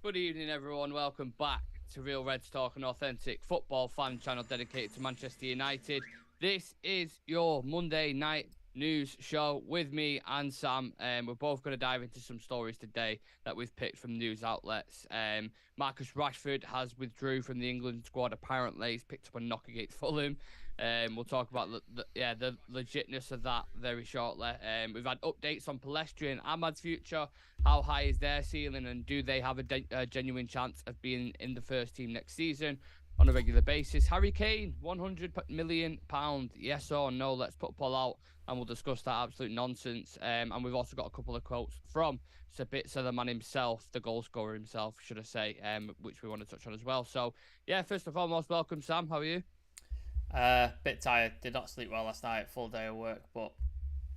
Good evening, everyone. Welcome back to Real Reds Talk, an authentic football fan channel dedicated to Manchester United. This is your Monday night news show with me and Sam. We're both going to dive into some stories today that we've picked from news outlets. Marcus Rashford has withdrew from the England squad. Apparently, he's picked up a knock against Fulham. We'll talk about the legitness of that very shortly. We've had updates on Palestri and Ahmad's future. How high is their ceiling, and do they have a genuine chance of being in the first team next season on a regular basis? Harry Kane, £100 million, yes or no? Let's put a poll out, and we'll discuss that absolute nonsense. And we've also got a couple of quotes from Sabitzer, the man himself, the goal scorer himself, should I say, which we want to touch on as well. So, yeah, first and foremost, welcome, Sam. How are you? Bit tired. Did not sleep well last night. Full day of work, but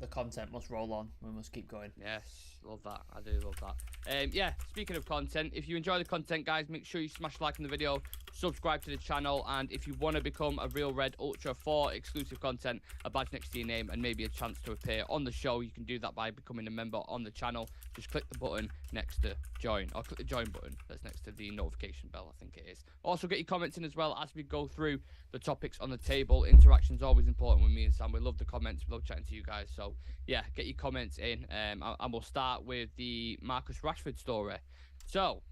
the content must roll on. We must keep going. Yes, love that. I do love that. Yeah, speaking of content, if you enjoy the content, guys, make sure you smash like on the video, subscribe to the channel, and if you want to become a Real Red Ultra for exclusive content, a badge next to your name, and maybe a chance to appear on the show, you can do that by becoming a member on the channel. Just click the button next to join, or click the join button that's next to the notification bell, I think it is. Also, get your comments in as well as we go through the topics on the table. Interaction's always important with me and Sam. We love the comments. We love chatting to you guys. So, yeah, get your comments in, and we'll start with the Marcus Rashford story. So,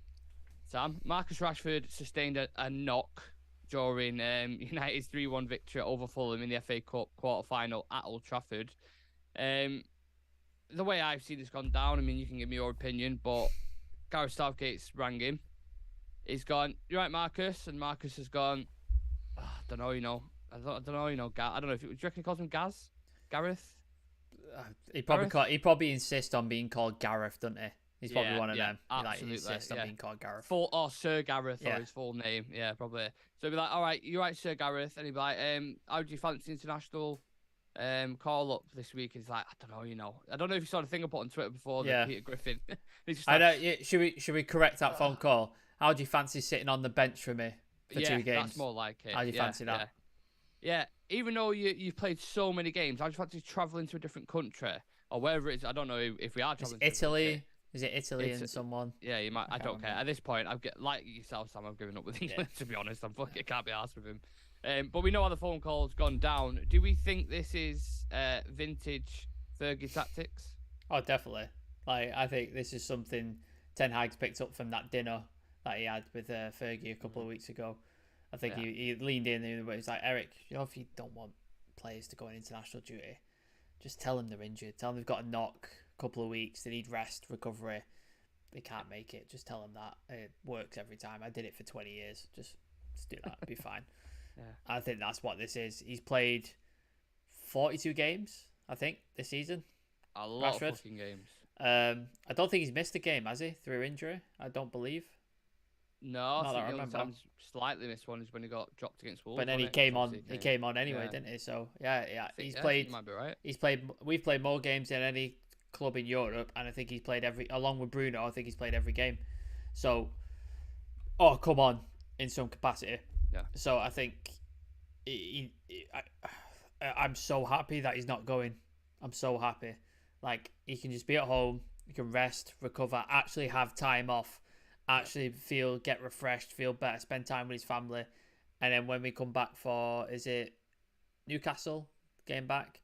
Sam, Marcus Rashford sustained a knock during United's 3-1 victory over Fulham in the FA Cup quarter-final at Old Trafford. The way I've seen this gone down, I mean, you can give me your opinion, but Gareth Southgate's rang him. He's gone, "You right, Marcus?" And Marcus has gone, "I don't know, I don't know, I don't know if do you reckon he calls him Gaz? Gareth? He probably insists on being called Gareth, doesn't he? He's probably one of them. Absolutely, he insists on being called Gareth. Sir Gareth, or his full name. Yeah, probably. So he'd be like, "All right, you're right, Sir Gareth." And he'd be like, "How do you fancy international call up this week?" And he's like, "I don't know, I don't know if you saw the thing I put on Twitter before that Peter Griffin." He's just like, I know. Should we correct that phone call? How do you fancy sitting on the bench for me for 2 games? That's more like it. How do you fancy that? Yeah. Even though you've played so many games, how do you fancy traveling to a different country or wherever it is? I don't know if we are traveling. Italy. Is it Italy and someone? Yeah, you might. I don't care. At this point, I've got like yourself, Sam. I've given up with England. To be honest, I can't be arsed with him. But we know how the phone call's gone down. Do we think this is vintage Fergie tactics? Oh, definitely. Like, I think this is something Ten Hag's picked up from that dinner that he had with Fergie a couple of weeks ago. I think he leaned in and he's like, "Eric, if you don't want players to go on international duty, just tell them they're injured. Tell them they've got a knock, a couple of weeks, they need rest, recovery. They can't make it. Just tell them that. It works every time. I did it for 20 years. Just do that. It'll be fine." I think that's what this is. He's played 42 games, I think, this season. A lot of fucking games. I don't think he's missed a game, has he? Through injury, I don't believe. No, I think the only time slightly missed one is when he got dropped against Wolves. But then he came on. He came on anyway, didn't he? So he's played. You might be right. He's played. We've played more games than any club in Europe, and I think he's played along with Bruno. I think he's played every game. So, come on, in some capacity. Yeah. So I think I'm so happy that he's not going. I'm so happy. Like, he can just be at home. He can rest, recover, actually have time off. Actually get refreshed, feel better, spend time with his family. And then when we come back for, is it Newcastle game back?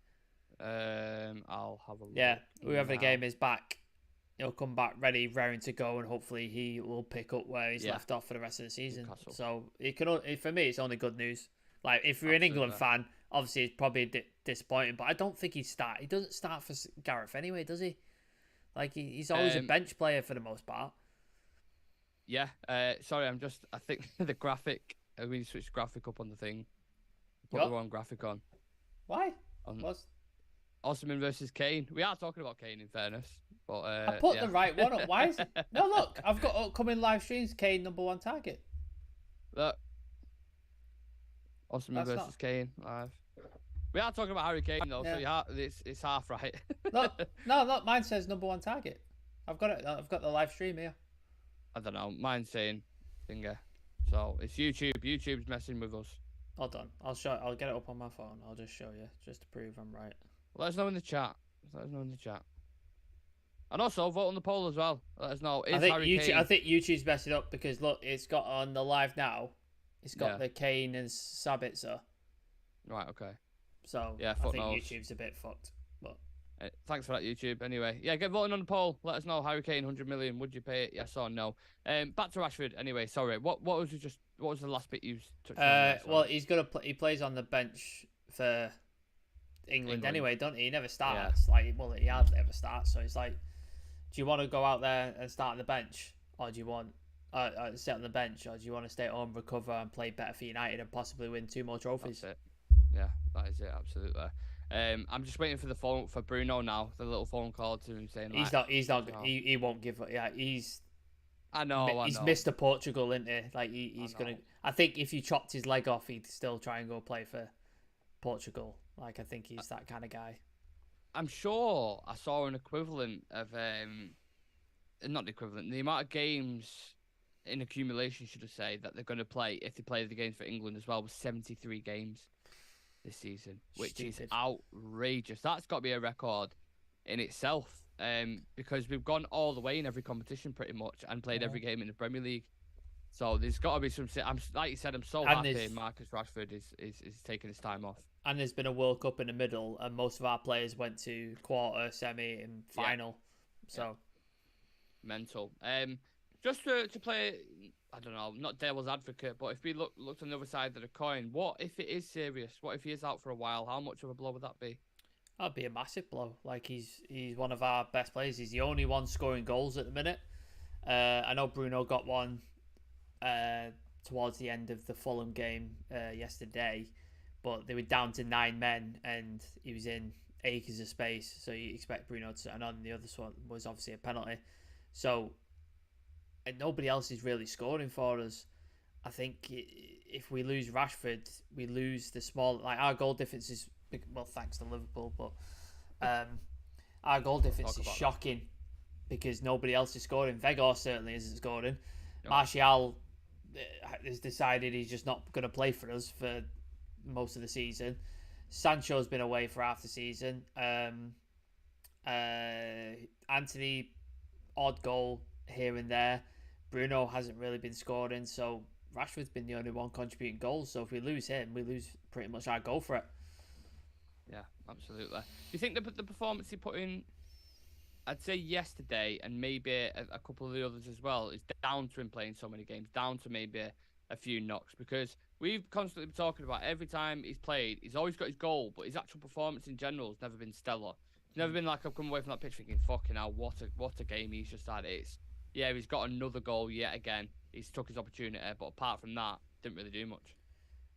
I'll have a look. Yeah, whoever the game is back, he'll come back ready, raring to go, and hopefully he will pick up where he's left off for the rest of the season. Newcastle. So for me, it's only good news. Like, if you're an England fan, obviously it's probably disappointing, but I don't think he'd start. He doesn't start for Gareth anyway, does he? Like, he's always a bench player for the most part. Yeah, sorry, I think the graphic, we switched the graphic up on the thing. Put the wrong graphic on. Why? Osimhen versus Kane. We are talking about Kane, in fairness. But I put the right one up. Why is it? No, look, I've got upcoming live streams, Kane #1 target. Look. Osimhen versus Kane, live. We are talking about Harry Kane, though, so it's half right. No, mine says #1 target. I've got it. I've got the live stream here. I don't know. Mine's saying finger. So it's YouTube. YouTube's messing with us. Hold on. I'll get it up on my phone. I'll just show you, just to prove I'm right. Let us know in the chat. And also vote on the poll as well. Let us know. I Is think Harry YouTube. Kane? I think YouTube's messed it up because look, it's got on the live now. It's got Yeah. the Kane and Sabitzer. Right. Okay. So Yeah. I Fuck think knows. YouTube's a bit fucked. But Thanks for that, YouTube. Anyway, yeah, get voting on the poll. Let us know. Harry Kane, 100 million. Would you pay it? Yes or no? Back to Rashford. Anyway, sorry. What was the last bit you touched on there? well, Sorry. he's gonna he plays on the bench for England anyway, don't he? He never starts. Like, well, he hardly ever starts. So it's like, do you want to go out there and start on the bench, or do you want sit on the bench, or do you want to stay at home, recover, and play better for United and possibly win 2 more trophies? That's it. Yeah, that is it. Absolutely. I'm just waiting for the phone for Bruno now. The little phone call to him saying like, he's not. He won't give up. Yeah, he's. I know. He's Mr. Portugal, isn't he? Like he's gonna. I think if you chopped his leg off, he'd still try and go play for Portugal. Like, I think he's that kind of guy. I'm sure I saw an equivalent of not the equivalent. The amount of games in accumulation, should I say, that they're going to play if they play the games for England as well was 73 games this season, which is outrageous. That's got to be a record in itself, because we've gone all the way in every competition pretty much and played every game in the Premier League. So there's got to be some. Like you said, I'm so happy Marcus Rashford is taking his time off. And there's been a World Cup in the middle, and most of our players went to quarter, semi, and final. Yeah. So mental. Just to play, I don't know, not devil's advocate, but if we looked on the other side of the coin, what if it is serious? What if he is out for a while? How much of a blow would that be? That'd be a massive blow. Like, he's one of our best players. He's the only one scoring goals at the minute. I know Bruno got one towards the end of the Fulham game yesterday, but they were down to 9 men and he was in acres of space, so you expect Bruno to turn on. The other one was obviously a penalty. So, and nobody else is really scoring for us. I think if we lose Rashford, we lose the small, like, our goal difference is, well, thanks to Liverpool, but our goal difference is shocking because nobody else is scoring. Weghorst certainly isn't scoring. No. Martial has decided he's just not going to play for us for most of the season. Sancho's been away for half the season. Anthony, odd goal here and there. Bruno hasn't really been scoring, so Rashford's been the only one contributing goals. So if we lose him, we lose pretty much our goal for it. Yeah, absolutely. Do you think the performance he put in, I'd say yesterday, and maybe a couple of the others as well, is down to him playing so many games, down to maybe a few knocks? Because we've constantly been talking about every time he's played, he's always got his goal, but his actual performance in general has never been stellar. It's never been like I've come away from that pitch thinking, fucking hell, what a game he's just had. It's, yeah, he's got another goal yet again. He's took his opportunity, but apart from that, didn't really do much.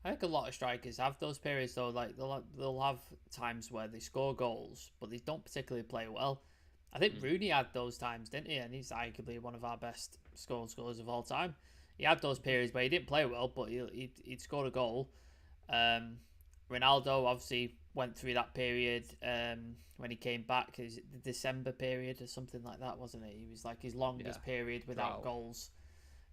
I think a lot of strikers have those periods though. Like they'll have times where they score goals, but they don't particularly play well. I think Rooney had those times, didn't he? And he's arguably one of our best scorers of all time. He had those periods where he didn't play well, but he'd scored a goal. Ronaldo obviously went through that period when he came back. Is it the December period or something like that, wasn't it? He was like his longest period without goals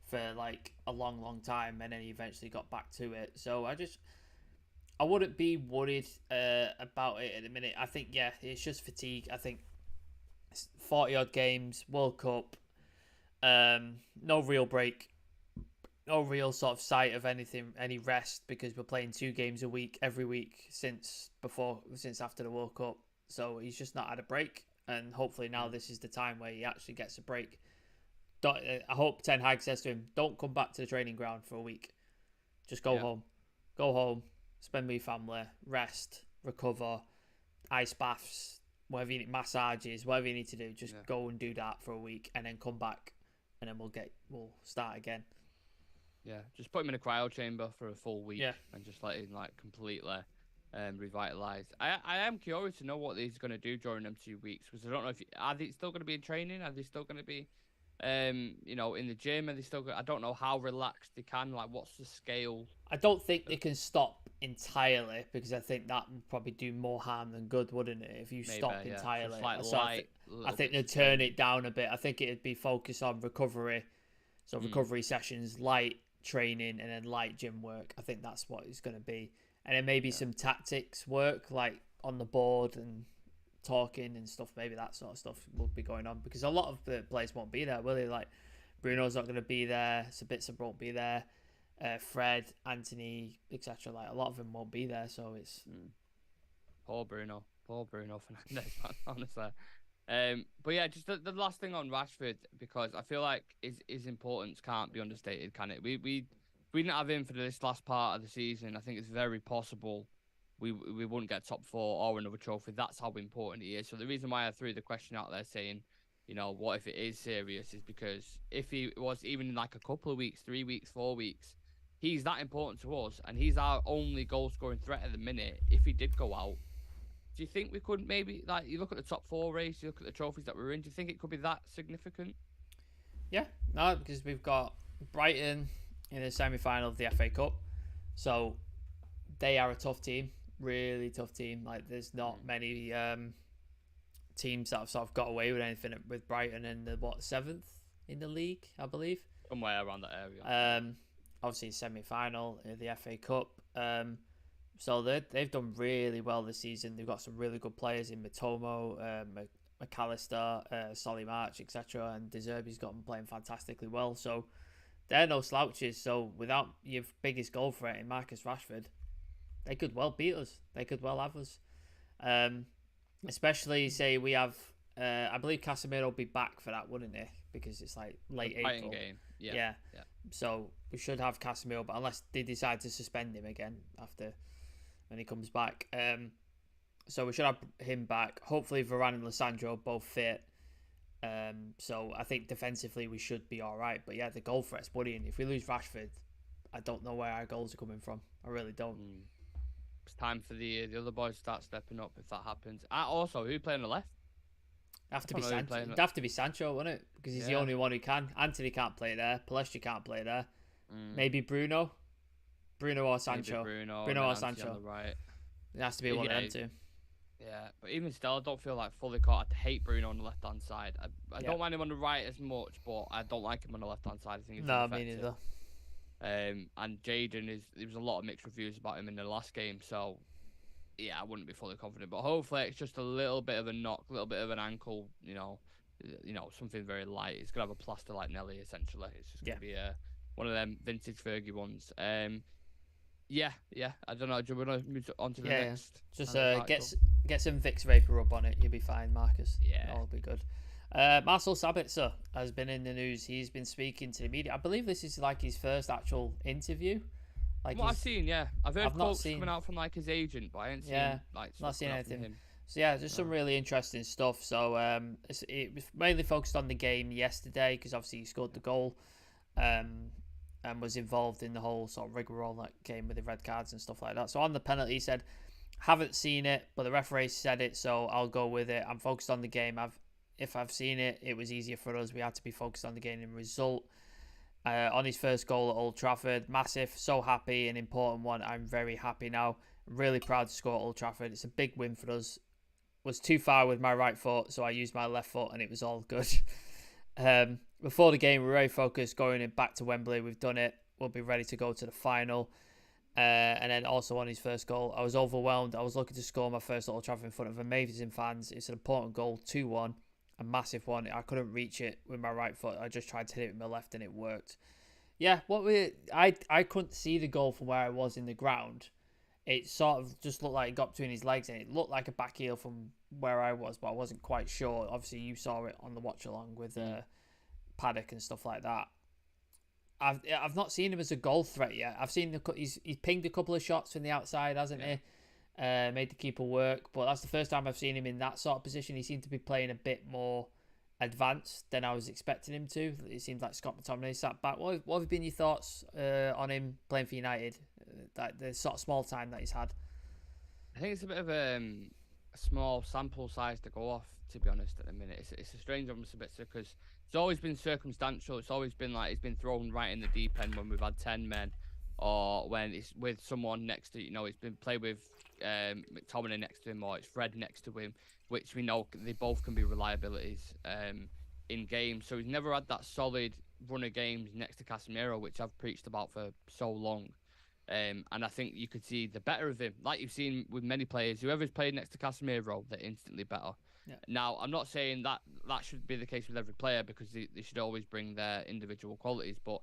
for like a long time, and then he eventually got back to it. So I wouldn't be worried about it at the minute. I think, yeah, it's just fatigue. I think 40 odd games, World Cup, no real break, no real sort of sight of any rest, because we're playing 2 games a week every week since after the World Cup. So he's just not had a break, and hopefully now this is the time where he actually gets a break. I hope Ten Hag says to him, don't come back to the training ground for a week. Just go home, spend with your family, rest, recover, ice baths, whatever you need, massages, whatever you need to do. Just go and do that for a week, and then come back, and then we'll start again. Yeah, just put him in a cryo chamber for a full week, and just let him like completely revitalize. I am curious to know what he's going to do during them 2 weeks, because I don't know if are they still going to be in training? Are they still going to be in the gym? Are they still? I don't know how relaxed they can. Like, what's the scale? I don't think they can stop entirely, because I think that would probably do more harm than good, wouldn't it? If you stop entirely, I think they'd turn it down a bit. I think it'd be focused on recovery, so recovery sessions, light training, and then light gym work. I think that's what it's going to be, and then maybe some tactics work, like on the board and talking and stuff, maybe that sort of stuff will be going on, because a lot of the players won't be there, will they? Like Bruno's not going to be there, Sabitzer won't be there, Fred, Anthony, etc. Like a lot of them won't be there, so it's poor Bruno Fernandes, man, honestly. But yeah, just the last thing on Rashford, because I feel like his importance can't be understated, can it? We didn't have him for this last part of the season, I think it's very possible we wouldn't get top four or another trophy. That's how important he is. So the reason why I threw the question out there saying, what if it is serious, is because if he was even in like a couple of weeks, 3 weeks, 4 weeks, he's that important to us, and he's our only goal scoring threat at the minute. If he did go out, do you think we could maybe, like, you look at the top four race, you look at the trophies that we're in, do you think it could be that significant? Yeah, no, because we've got Brighton in the semi-final of the FA Cup, so they are a tough team, really tough team. Like, there's not many teams that have sort of got away with anything with Brighton in the 7th in the league, I believe. Somewhere around that area. Obviously semi-final of the FA Cup. So they've done really well this season. They've got some really good players in Matomo, McAllister, Solly March, etc. And De Zerbi's got them playing fantastically well. So they're no slouches. So without your biggest goal threat in Marcus Rashford, they could well beat us. They could well have us. Especially, say, we have... I believe Casemiro will be back for that, wouldn't he? Because it's like late April. Game. Yeah. So we should have Casemiro, but unless they decide to suspend him again after when he comes back. So we should have him back. Hopefully Varane and Lissandro both fit. So I think defensively we should be all right. But yeah, the goal threat's worrying. If we lose Rashford, I don't know where our goals are coming from. I really don't. It's time for the other boys to start stepping up if that happens. Also, who play on the left? It'd have to be Sancho, wouldn't it? Because he's the only one who can. Anthony can't play there. Palestra can't play there. Maybe Bruno or Sancho. Bruno or Sancho. On the right. It has to be one of them two. Yeah, but even still, I don't feel like fully caught. I hate Bruno on the left hand side. I don't mind him on the right as much, but I don't like him on the left hand side. I think it's me neither. And Jaden there was a lot of mixed reviews about him in the last game, so yeah, I wouldn't be fully confident. But hopefully it's just a little bit of a knock, a little bit of an ankle, something very light. It's gonna have a plaster like Nelly, essentially. It's just gonna be one of them vintage Fergie ones. Yeah. I don't know. Do you want to move on to the next? Just get some Vicks Vapor Rub on it. You'll be fine, Marcus. Yeah, that'll be good. Marcel Sabitzer has been in the news. He's been speaking to the media. I believe this is like his first actual interview. Like what I've seen, I've heard quotes coming out from like his agent, but I ain't seen not seen anything. So yeah, just some really interesting stuff. So it was mainly focused on the game yesterday because obviously he scored the goal, and was involved in the whole sort of rigmarole that came with the red cards and stuff like that. So on the penalty, he said, "Haven't seen it, but the referee said it, so I'll go with it. I'm focused on the game. If I've seen it, it was easier for us. We had to be focused on the game and result." On his first goal at Old Trafford, massive, so happy, an important one. I'm very happy now. Really proud to score at Old Trafford. It's a big win for us. Was too far with my right foot, so I used my left foot, and it was all good. Before the game, we were very focused going back to Wembley. We've done it. We'll be ready to go to the final. And then also on his first goal, I was overwhelmed. I was looking to score my first Old Trafford in front of amazing fans. It's an important goal, 2-1. A massive one. I couldn't reach it with my right foot. I just tried to hit it with my left and it worked. Yeah, I couldn't see the goal from where I was in the ground. It sort of just looked like it got between his legs and it looked like a back heel from where I was, but I wasn't quite sure. Obviously, you saw it on the watch along with Paddock and stuff like that. I've not seen him as a goal threat yet. I've seen he's pinged a couple of shots from the outside, hasn't he? Made the keeper work, but that's the first time I've seen him in that sort of position. He seemed to be playing a bit more advanced than I was expecting him to. It seems like Scott McTominay sat back. What have been your thoughts on him playing for United? The sort of small time that he's had. I think it's a bit of a small sample size to go off, to be honest, at the minute. It's a strange one, Mr. Bitzer, because it's always been circumstantial. It's always been like he's been thrown right in the deep end when we've had 10 men, or when it's with someone next to, he's been played with McTominay next to him, or it's Fred next to him, which we know they both can be reliabilities in games. So he's never had that solid run of games next to Casemiro, which I've preached about for so long. And I think you could see the better of him, like you've seen with many players. Whoever's played next to Casemiro, they're instantly better. Yeah. Now, I'm not saying that should be the case with every player because they should always bring their individual qualities, but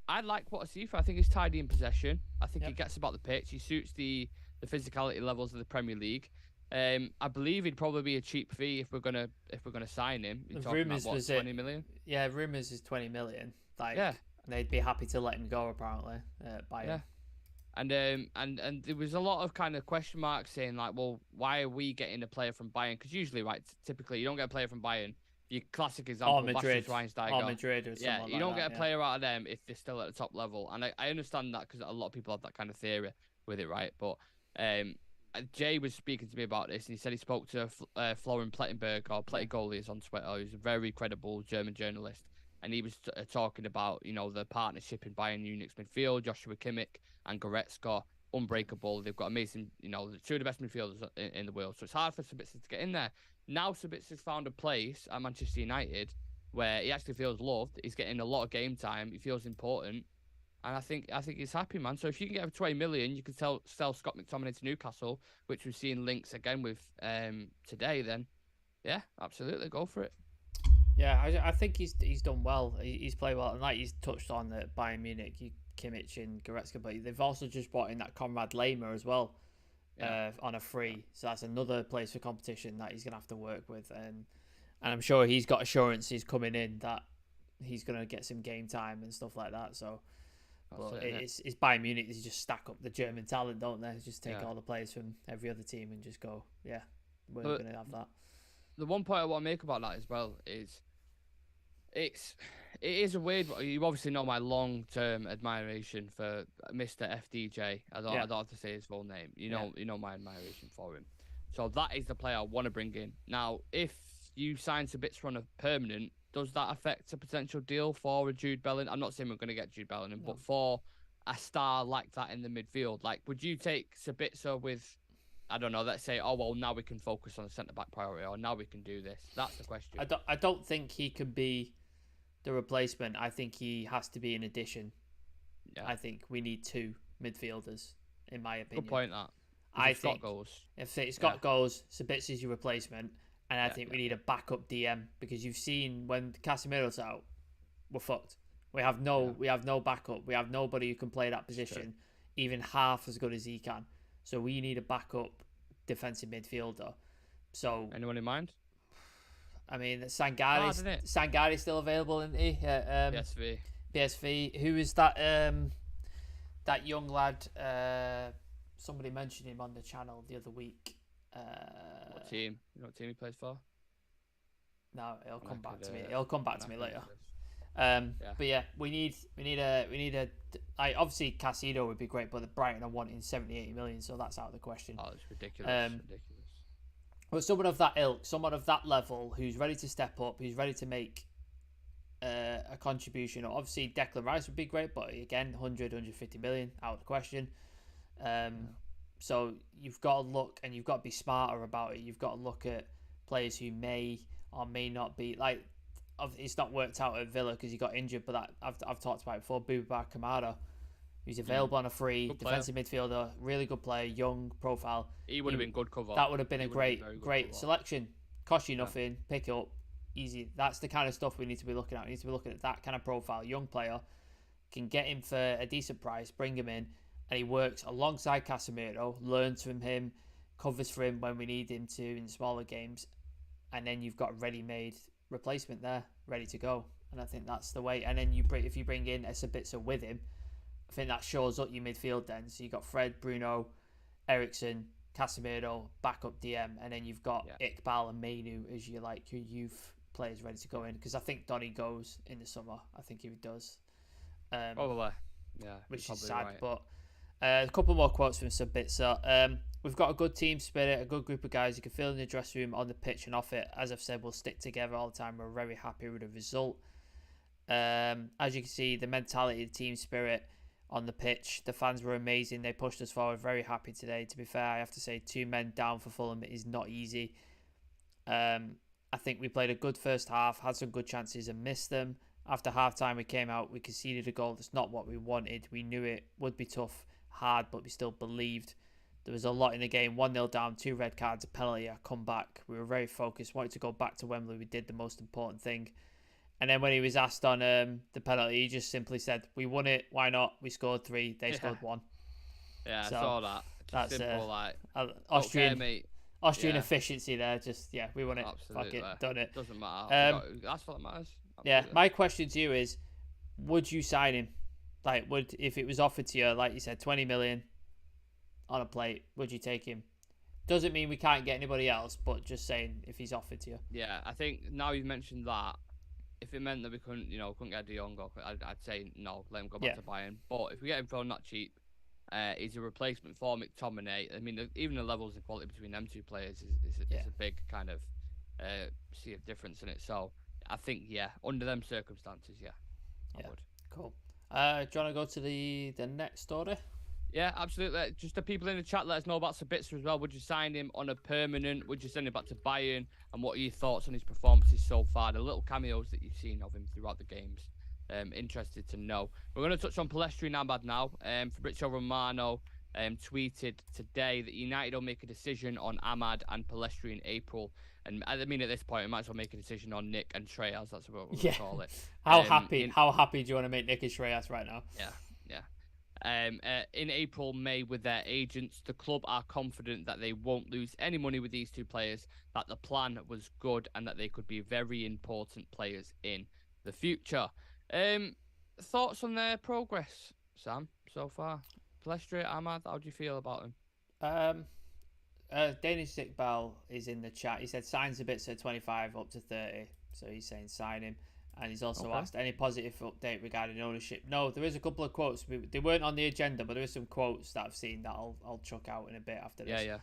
I like what I see for. I think he's tidy in possession. I think he gets about the pitch. He suits the physicality levels of the Premier League. I believe he'd probably be a cheap fee if we're gonna sign him. You're talking Rumors about, what, was 20 million? Yeah, rumors is 20 million. Like, yeah, they'd be happy to let him go apparently. By him. And there was a lot of kind of question marks saying like, well, why are we getting a player from Bayern? Because usually, right, typically you don't get a player from Bayern. Your classic example, Madrid, Schweinsteiger. Madrid, or something like you don't that, get a player out of them if they're still at the top level. And I understand that because a lot of people have that kind of theory with it, right? But Jay was speaking to me about this, and he said he spoke to Florian Plettenberg, or Plettigolius on Twitter, who's a very credible German journalist, and he was talking about the partnership in Bayern Munich's midfield, Joshua Kimmich and Goretzka, unbreakable. They've got amazing, two of the best midfielders in the world. So it's hard for Sabitzer to get in there. Now Sabitzer's found a place at Manchester United where he actually feels loved. He's getting a lot of game time. He feels important. And I think he's happy, man. So if you can get him 20 million, you can sell Scott McTominay to Newcastle, which we've seen links again with today, then yeah, absolutely, go for it. Yeah, I think he's done well. He's played well. And like he's touched on at Bayern Munich, Kimmich and Goretzka, but they've also just brought in that Conrad Laimer as well. On a free, so that's another place for competition that he's gonna have to work with, and I'm sure he's got assurances coming in that he's gonna get some game time and stuff like that. So, it's Bayern Munich. They just stack up the German talent, don't they? Just take all the players from every other team and just go, we're gonna have that. The one point I want to make about that as well is it is a weird. You obviously know my long-term admiration for Mr. FDJ. I don't have to say his full name. You know my admiration for him. So that is the player I want to bring in. Now, if you sign Sabitzer on a permanent, does that affect a potential deal for a Jude Bellingham? I'm not saying we're going to get Jude Bellingham, but for a star like that in the midfield, like, would you take Sabitzer with, I don't know, let's say, oh, well, now we can focus on the centre-back priority, or now we can do this? That's the question. I don't think he can be the replacement. I think he has to be an addition. Yeah. I think we need two midfielders, in my opinion. Good point, that. I think Scott goes. If Scott goes, Sabitzer's your replacement, and I think we need a backup DM, because you've seen when Casemiro's out, we're fucked. We have no backup. We have nobody who can play that position, even half as good as he can. So we need a backup defensive midfielder. So anyone in mind? I mean, Sangari's still available, isn't he? PSV. Who is that? That young lad. Somebody mentioned him on the channel the other week. What team? You know what team he plays for? No, it'll come back to me. It'll come back to me later. But yeah, we need a. Like, obviously Casido would be great, but the Brighton are wanting 70-80 million, so that's out of the question. Oh, it's ridiculous. But someone of that ilk, someone of that level, who's ready to step up, who's ready to make a contribution. Obviously, Declan Rice would be great, but again, 150 million, out of the question. So you've got to look, and you've got to be smarter about it. You've got to look at players who may or may not be, like, it's not worked out at Villa because he got injured, but that I've talked about it before. Boubacar Kamara, who's available on a free, defensive midfielder, really good player, young profile. He would have been good cover. That would have been a great selection. Cost you nothing, pick it up, easy. That's the kind of stuff we need to be looking at. We need to be looking at that kind of profile. Young player, can get him for a decent price, bring him in, and he works alongside Casemiro, learns from him, covers for him when we need him to in smaller games, and then you've got a ready-made replacement there, ready to go. And I think that's the way. And then if you bring in a Sabitzer with him, I think that shows up your midfield then. So you've got Fred, Bruno, Eriksen, Casemiro, backup DM, and then you've got Iqbal and Mainu as your youth players ready to go in. Because I think Donny goes in the summer. I think he does. Probably. Yeah. Which is sad. Right. But a couple more quotes from Sabitzer. We've got a good team spirit, a good group of guys you can feel in the dressing room, on the pitch and off it. As I've said, we'll stick together all the time. We're very happy with the result. As you can see, the mentality, the team spirit on the pitch, the fans were amazing. They pushed us forward. Very happy today. To be fair, I have to say 2 men down for Fulham is not easy. I think we played a good first half, had some good chances and missed them. After half time, we came out, we conceded a goal. That's not what we wanted. We knew it would be tough hard, but we still believed. There was a lot in the game. 1-0 down, 2 red cards, a penalty, a comeback. We were very focused, wanted to go back to Wembley. We did the most important thing. And then when he was asked on the penalty, he just simply said, "We won it. Why not? We scored 3. They scored 1." Yeah, so I saw that. Just that's simple, like Austrian efficiency there. Just we won it. Absolutely. Fuck it, done it. Doesn't matter. That's what matters. Absolutely. Yeah, my question to you is, would you sign him? Like, if it was offered to you, like you said, 20 million on a plate, would you take him? Doesn't mean we can't get anybody else, but just saying if he's offered to you. Yeah, I think now you've mentioned that, if it meant that we couldn't get De Jong, I'd say no, let him go back to Bayern. But if we get him for not cheap, he's a replacement for McTominay. I mean, even the levels of quality between them two players is a big kind of sea of difference in it. So I think, under them circumstances, I would. Cool. Do you want to go to the next story? Yeah, absolutely. Just the people in the chat, let us know about Sabitzer as well. Would you sign him on a permanent? Would you send him back to Bayern? And what are your thoughts on his performances so far? The little cameos that you've seen of him throughout the games. Interested to know. We're going to touch on Palestri and Ahmad now. Fabrizio Romano tweeted today that United will make a decision on Ahmad and Palestri in April. And I mean, at this point, we might as well make a decision on Nick and Treyas. That's what we're going to call it. How happy do you want to make Nick and Treyas right now? Yeah. In April, May, with their agents, the club are confident that they won't lose any money with these two players, that the plan was good, and that they could be very important players in the future. Thoughts on their progress, Sam, so far? Palestri, Ahmad, how do you feel about them? Danish Iqbal is in the chat. He said signs a bit, so 25 up to 30. So he's saying sign him. And he's also asked any positive update regarding ownership. No, there is a couple of quotes. They weren't on the agenda, but there is some quotes that I've seen that I'll chuck out in a bit after this.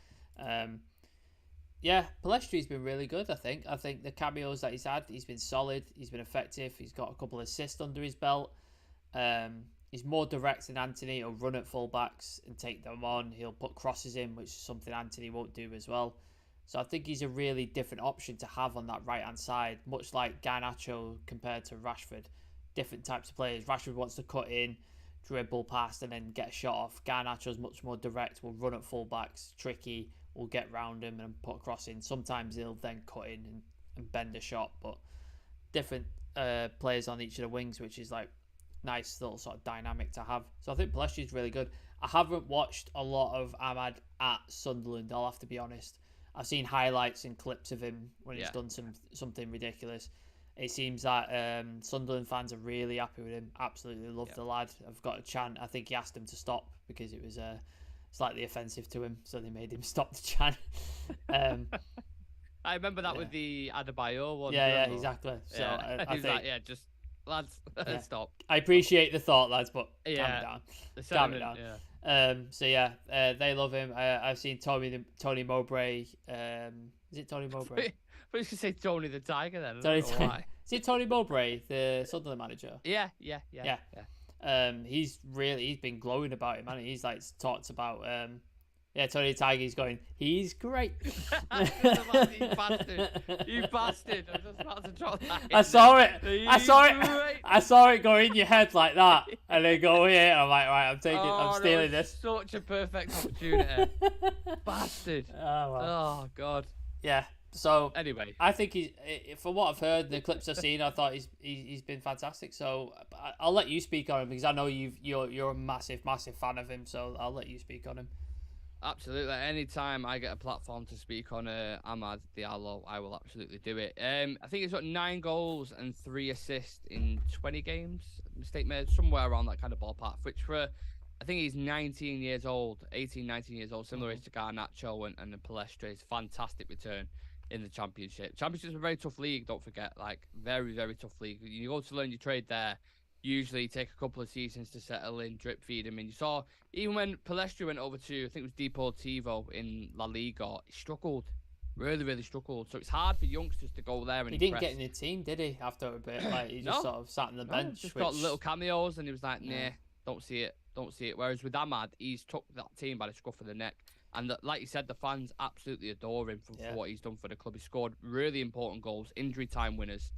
Palestri's been really good, I think. I think the cameos that he's had, he's been solid. He's been effective. He's got a couple of assists under his belt. He's more direct than Anthony. He'll run at fullbacks and take them on. He'll put crosses in, which is something Anthony won't do as well. So I think he's a really different option to have on that right-hand side, much like Garnacho compared to Rashford. Different types of players. Rashford wants to cut in, dribble past, and then get a shot off. Garnacho's much more direct, will run at fullbacks, tricky, will get round him and put a cross in. Sometimes he'll then cut in and bend a shot, but different players on each of the wings, which is like nice little sort of dynamic to have. So I think Palestri's really good. I haven't watched a lot of Ahmad at Sunderland, I'll have to be honest. I've seen highlights and clips of him when he's done something ridiculous. It seems that Sunderland fans are really happy with him. Absolutely love the lad. I've got a chant. I think he asked him to stop because it was slightly offensive to him, so they made him stop the chant. I remember that with the Adebayor one. Yeah, exactly. So I he's think, like, just lads, stop. I appreciate the thought, lads, but calm it down. Calm it down. They love him. I've seen Tony Mowbray. Is it Tony Mowbray? I was going to say Tony the Tiger then. Why. Is it Tony Mowbray, the Sunderland manager? Yeah. He's been glowing about him, man. He's like talked about Tony the Tiger. He's going, he's great. You bastard! You bastard! I was just about to drop that. I saw it go in your head like that, and then go here. I'm like, right, I'm stealing this. Such a perfect opportunity. Bastard. Oh, well. Oh God. Yeah. So anyway, I think he's, from what I've heard, the clips I've seen, I thought he's been fantastic. So I'll let you speak on him because I know you're a massive fan of him. So I'll let you speak on him. Absolutely. Anytime I get a platform to speak on Amad Diallo, I will absolutely do it. I think he's got 9 goals and 3 assists in 20 games. Mistake made, somewhere around that kind of ballpark. Which I think he's 19 years old, similar age to Garnacho and Palestri. It's a fantastic return in the Championship. Championship's a very tough league, don't forget. Like, very, very tough league. You go to learn your trade there. Usually take a couple of seasons to settle in, drip feed him. And you saw, even when Palestri went over to, I think it was Deportivo in La Liga, he struggled. Really, really struggled. So it's hard for youngsters to go there and He didn't get in the team, did he, after a bit? Like, he just sort of sat on the bench. Just got little cameos and he was like, nah, don't see it. Whereas with Ahmad, he's took that team by the scruff of the neck. And like you said, the fans absolutely adore him for what he's done for the club. He scored really important goals, injury time winners.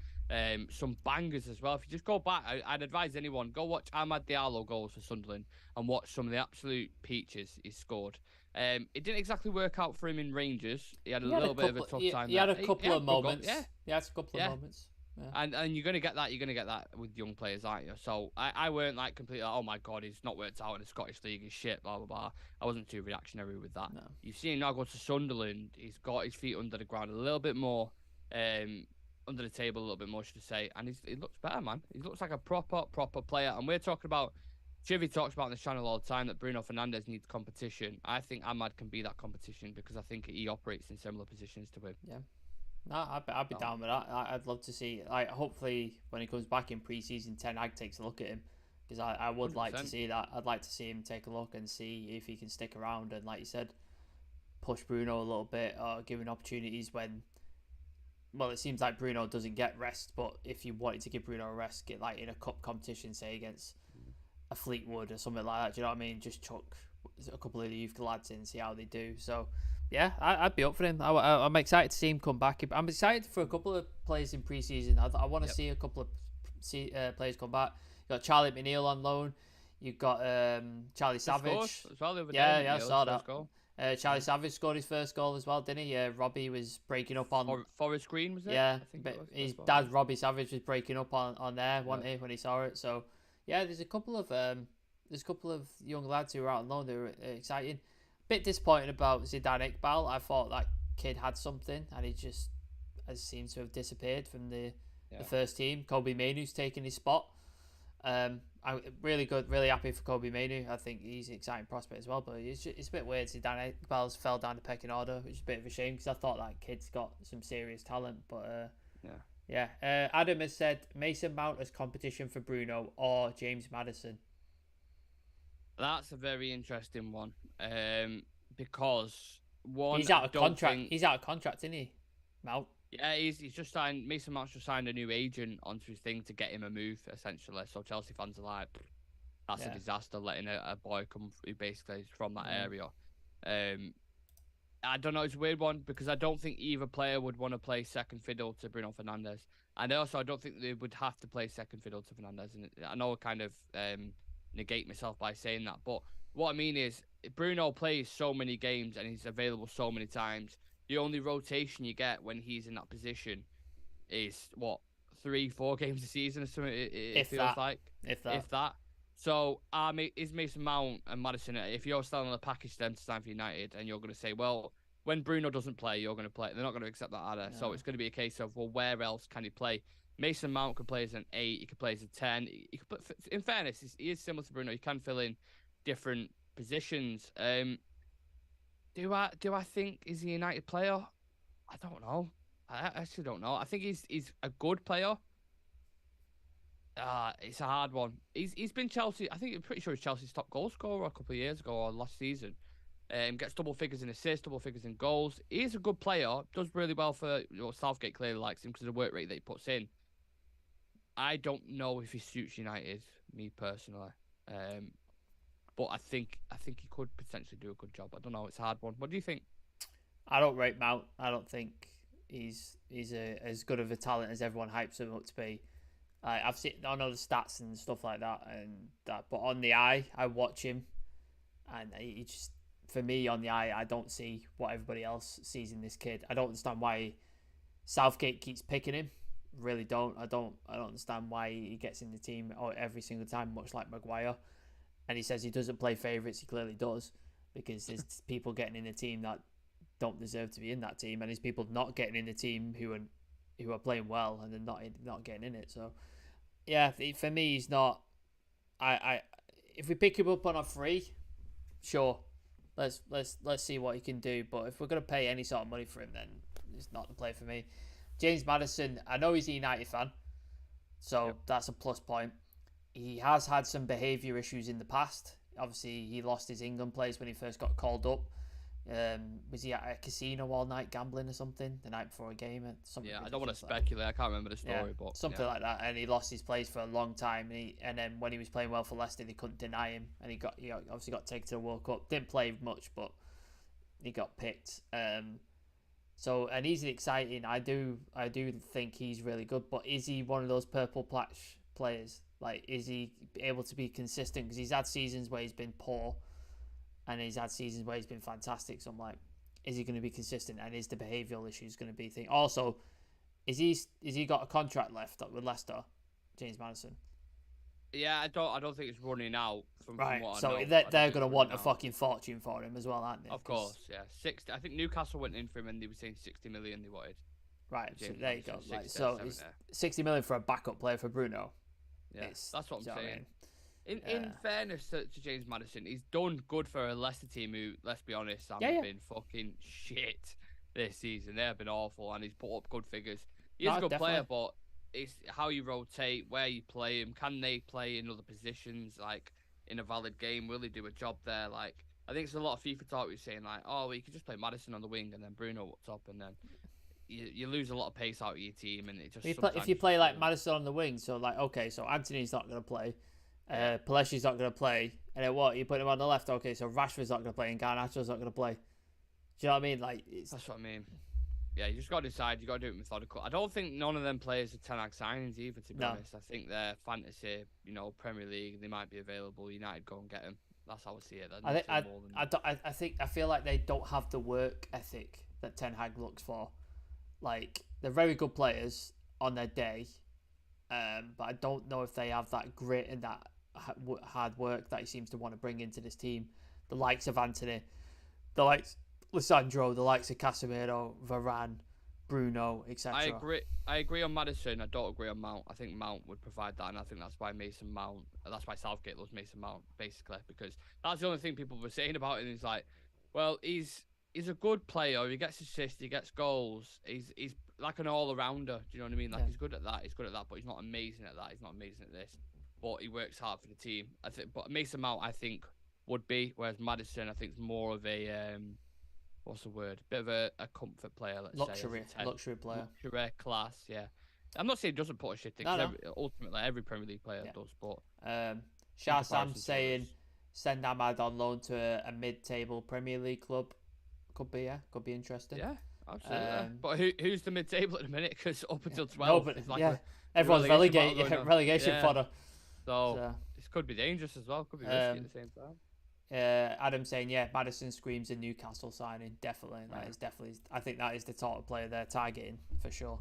Some bangers as well. If you just go back, I'd advise anyone go watch Ahmad Diallo goals for Sunderland and watch some of the absolute peaches he scored. It didn't exactly work out for him in Rangers. He had a little bit of a tough time he there. had a couple of moments. Yeah, He had a couple of yeah. moments. Yeah. And you're gonna get that. You're gonna get that with young players, aren't you? So I weren't like completely like, oh my god, he's not worked out in the Scottish League. He's shit. Blah blah blah. I wasn't too reactionary with that. No. You've seen him now go to Sunderland. He's got his feet under the ground a little bit more, under the table a little bit more, should I say? And he looks better, man. He looks like a proper player. And we're talking about. Chivy talks about on this channel all the time that Bruno Fernandes needs competition. I think Ahmad can be that competition because I think he operates in similar positions to him. Yeah. No, I'd be down with that. I'd love to see, like, hopefully when he comes back in pre-season, Ten Hag takes a look at him, because I would 100%. Like to see that. I'd like to see him take a look and see if he can stick around and, like you said, push Bruno a little bit or give him opportunities when, well, it seems like Bruno doesn't get rest, but if you wanted to give Bruno a rest, get like in a cup competition, say against a Fleetwood or something like that, do you know what I mean? Just chuck a couple of the youth lads in, see how they do. So yeah, I'd be up for him. I'm excited to see him come back. I'm excited for a couple of players in pre-season. I want to see a couple of players come back. You got Charlie McNeil on loan. You got Charlie Savage. Yeah, I saw that. Charlie Savage scored his first goal as well, didn't he? Robbie was breaking up on Forest Green, was it? Yeah, his dad Robbie Savage was breaking up on there, wasn't he, when he saw it? So yeah, there's a couple of young lads who are out on loan. They're exciting. Bit disappointed about Zidane Iqbal. I thought that kid had something, and he just has seemed to have disappeared from the first team. Kobe Mainoo's taking his spot. I'm really good, really happy for Kobe Mainoo. I think he's an exciting prospect as well. But it's a bit weird. Zidane Iqbal's fell down the pecking order, which is a bit of a shame because I thought that kid's got some serious talent. But Adam has said Mason Mount as competition for Bruno or James Maddison. That's a very interesting one, because he's out of contract. He's out of contract, isn't he, Mount? Yeah, he's just signed. Mason Mount's just signed a new agent onto his thing to get him a move, essentially. So Chelsea fans are like, that's a disaster letting a boy come who basically is from that area. I don't know. It's a weird one because I don't think either player would want to play second fiddle to Bruno Fernandes, and also I don't think they would have to play second fiddle to Fernandes. And I know I kind of negate myself by saying that, but what I mean is Bruno plays so many games and he's available so many times. The only rotation you get when he's in that position is what 3-4 games a season or something. It feels like if that. So is Mason Mount and Maddison, if you're selling a package to them to sign for United and you're going to say, well, when Bruno doesn't play, you're going to play, they're not going to accept that either. No. So it's going to be a case of, well, where else can he play? Mason Mount can play as an 8, he can play as a 10. He could put, in fairness, he is similar to Bruno. He can fill in different positions. Do I think he's a United player? I don't know. I actually don't know. I think he's a good player. It's a hard one. He's been Chelsea. I think I'm pretty sure he's Chelsea's top goal scorer a couple of years ago or last season. Gets double figures in assists, double figures in goals. He's a good player. Does really well for Southgate. Clearly likes him because of the work rate that he puts in. I don't know if he suits United, me personally. But I think he could potentially do a good job. I don't know. It's a hard one. What do you think? I don't rate Mount. I don't think he's as good of a talent as everyone hypes him up to be. I know the stats and stuff like that, but on the eye, I watch him, and he just, for me, on the eye, I don't see what everybody else sees in this kid. I don't understand why Southgate keeps picking him. Really don't. I don't understand why he gets in the team every single time, much like Maguire. And he says he doesn't play favourites. He clearly does, because there's people getting in the team that don't deserve to be in that team, and there's people not getting in the team who are playing well and they're not getting in it. So yeah, for me, he's not. If we pick him up on a free, sure, let's see what he can do. But if we're gonna pay any sort of money for him, then it's not the play for me. James Maddison, I know he's a United fan, so that's a plus point. He has had some behaviour issues in the past. Obviously, he lost his England place when he first got called up. Was he at a casino all night gambling or something the night before a game? I don't want to speculate. I can't remember the story, but something like that. And he lost his place for a long time. And then when he was playing well for Leicester, they couldn't deny him, and he obviously got taken to the World Cup. Didn't play much, but he got picked. So, and he's exciting. I do think he's really good. But is he one of those purple patch players? Like, is he able to be consistent? Because he's had seasons where he's been poor, and he's had seasons where he's been fantastic. So I'm like, is he going to be consistent? And is the behavioural issues going to be a thing? Also, is he got a contract left with Leicester, James Maddison? Yeah, I don't think it's running out from Right. what I So know. they're going to want a fucking fortune for him as well, aren't they? Of course, yeah. 60. I think Newcastle went in for him and they were saying 60 million they wanted. Right. So there you go. 60, Like, so it's 60 million for a backup player for Bruno. Yeah, that's what I'm saying. I mean? In fairness to James Maddison, he's done good for a Leicester team who, let's be honest, have been fucking shit this season. They have been awful, and he's put up good figures. He's a good player, but it's how you rotate, where you play him. Can they play in other positions, like in a valid game? Will he do a job there? Like, I think it's a lot of FIFA talk. We're saying like, oh, well, you could just play Maddison on the wing and then Bruno up top, and then you lose a lot of pace out of your team, and it just. If you play like Maddison on the wing, so like, okay, so Anthony's not going to play. Peleshi's not going to play, and then what? You put him on the left. Okay, so Rashford's not going to play, and Garnacho's not going to play. Do you know what I mean? Like, that's what I mean. Yeah, you just got to decide. You got to do it methodical. I don't think none of them players are 10 signings either. To be honest, I think they're fantasy. Premier League. They might be available. United go and get them. That's how I see it. I feel like they don't have the work ethic that Ten Hag looks for. Like, they're very good players on their day, but I don't know if they have that grit and that hard work that he seems to want to bring into this team. The likes of Anthony, the likes of Lisandro, the likes of Casemiro, Varane, Bruno, etc. I agree on Maddison. I don't agree on Mount. I think Mount would provide that, and I think that's why that's why Southgate loves Mason Mount, basically, because that's the only thing people were saying about him. Is like, well, he's a good player. He gets assists, he gets goals. He's like an all-rounder. Do you know what I mean? Like, he's good at that. He's good at that, but he's not amazing at that. He's not amazing at this. But he works hard for the team. I think. But Mason Mount, I think, would be. Whereas Maddison, I think, is more of a what's the word? Bit of a comfort player. Luxury player. Luxury class. Yeah. I'm not saying he doesn't put a shit in. Ultimately, every Premier League player does. But Shah Sam saying send Ahmad on loan to a mid-table Premier League club. Could be interesting. Yeah, absolutely. But who's the mid-table at the minute? Because up until 12, no, but, like everyone's relegation fodder. So this could be dangerous as well. Could be risky at the same time. Adam saying, Maddison screams a Newcastle signing. Definitely, that is definitely. I think that is the sort of player they're targeting for sure.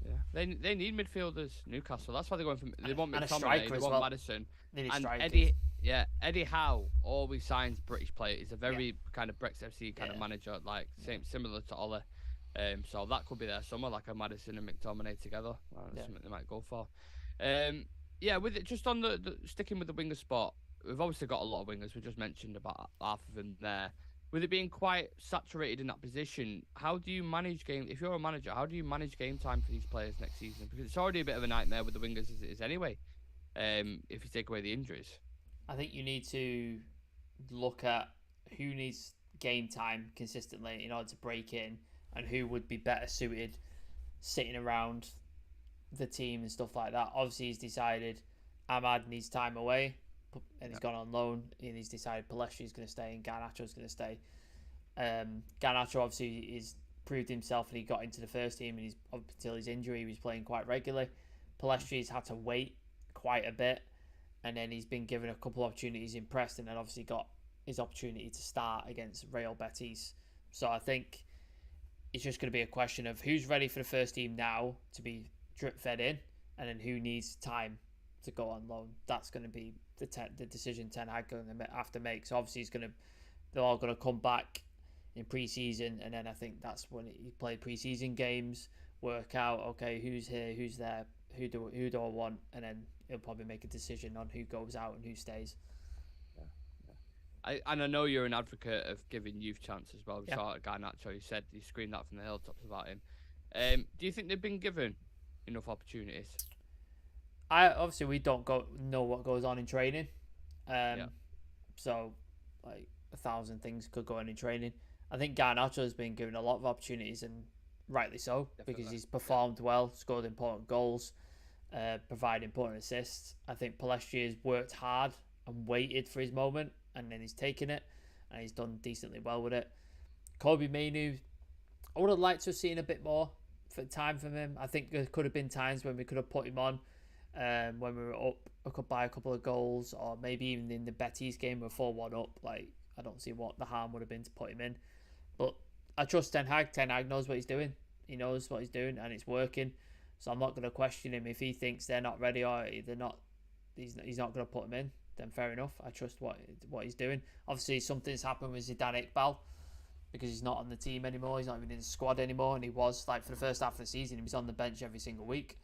Yeah, they need midfielders. Newcastle. That's why they're going for. They want McTominay. They want Maddison. They need and strikers. Eddie Howe always signs British players. He's a very kind of Brexit FC kind of manager, like similar to Ole. So that could be their summer, like a Maddison and McTominay together. Something they might go for. With it, just on the sticking with the winger spot, we've obviously got a lot of wingers. We just mentioned about half of them there. With it being quite saturated in that position, how do you manage game? If you're a manager, how do you manage game time for these players next season? Because it's already a bit of a nightmare with the wingers as it is anyway. If you take away the injuries, I think you need to look at who needs game time consistently in order to break in, and who would be better suited sitting around the team and stuff like that. Obviously, he's decided Ahmad needs time away, and he's gone on loan, and he's decided Peleschi is going to stay and Garnacho's going to stay. Garnacho obviously is proved himself, and he got into the first team, and he's up until his injury, he was playing quite regularly. Peleschi's had to wait quite a bit, and then he's been given a couple of opportunities in Preston, and obviously got his opportunity to start against Real Betis. So I think it's just going to be a question of who's ready for the first team now to be drip fed in, and then who needs time to go on loan. That's going to be the decision Ten Hag going to have to make. So obviously they're all going to come back in pre-season, and then I think that's when you play pre-season games, work out okay who's here, who's there, who do I want, and then he'll probably make a decision on who goes out and who stays. I know you're an advocate of giving youth chances as well. We saw a guy Nacho, he said he screamed that from the hilltops about him. Do you think they've been given enough opportunities? Obviously we don't know what goes on in training. So like 1,000 things could go on in training. I think Garnacho has been given a lot of opportunities, and rightly so, because he's performed well, scored important goals, provided important assists. I think Pelestri has worked hard and waited for his moment, and then he's taken it, and he's done decently well with it. Kobe Mainu, I would have liked to have seen a bit more for time from him. I think there could have been times when we could have put him on when we were up by a couple of goals, or maybe even in the Betis game we're 4-1 up. Like, I don't see what the harm would have been to put him in. But I trust Ten Hag. Ten Hag knows what he's doing. He knows what he's doing, and it's working. So I'm not going to question him if he thinks they're not ready or they're not. He's not going to put them in. Then fair enough. I trust what he's doing. Obviously, something's happened with Zidane Iqbal because he's not on the team anymore. He's not even in the squad anymore, and he was, like, for the first half of the season, he was on the bench every single week,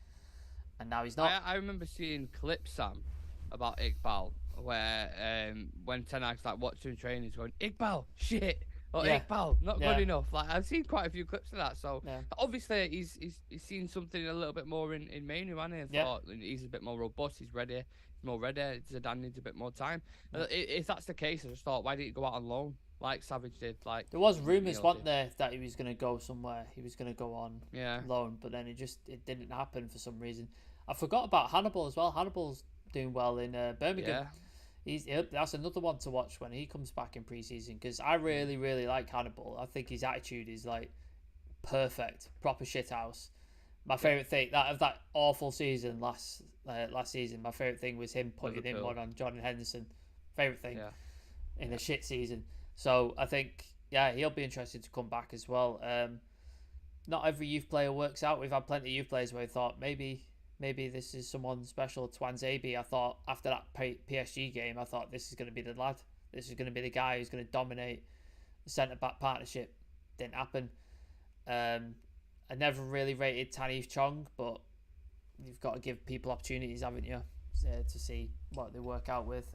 and now he's not. I remember seeing clips, Sam, about Iqbal where when Ten Hag's like watching training, he's going, Iqbal, shit. Or Iqbal, not good enough. Like, I've seen quite a few clips of that. So obviously he's seen something a little bit more in Manu, hasn't he? Thought he's a bit more robust. He's ready. He's more ready. Zidane needs a bit more time. If that's the case, I just thought, why didn't you go out on loan like Savage did? Like, there was rumours, weren't there, that he was going to go somewhere. He was going to go on loan, but then it didn't happen for some reason. I forgot about Hannibal as well. Hannibal's doing well in Birmingham. That's another one to watch when he comes back in pre-season, because I really, really like Hannibal. I think his attitude is like perfect, proper shithouse. My favourite thing that awful season last season, my favourite thing was him putting in one on Jordan Henderson. Favourite thing in a shit season. So I think he'll be interested to come back as well. Not every youth player works out. We've had plenty of youth players where we thought maybe this is someone special. Twanzebe, I thought after that PSG game, I thought this is going to be the lad. This is going to be the guy who's going to dominate the centre-back partnership. Didn't happen. I never really rated Tanith Chong, but you've got to give people opportunities, haven't you, to see what they work out with.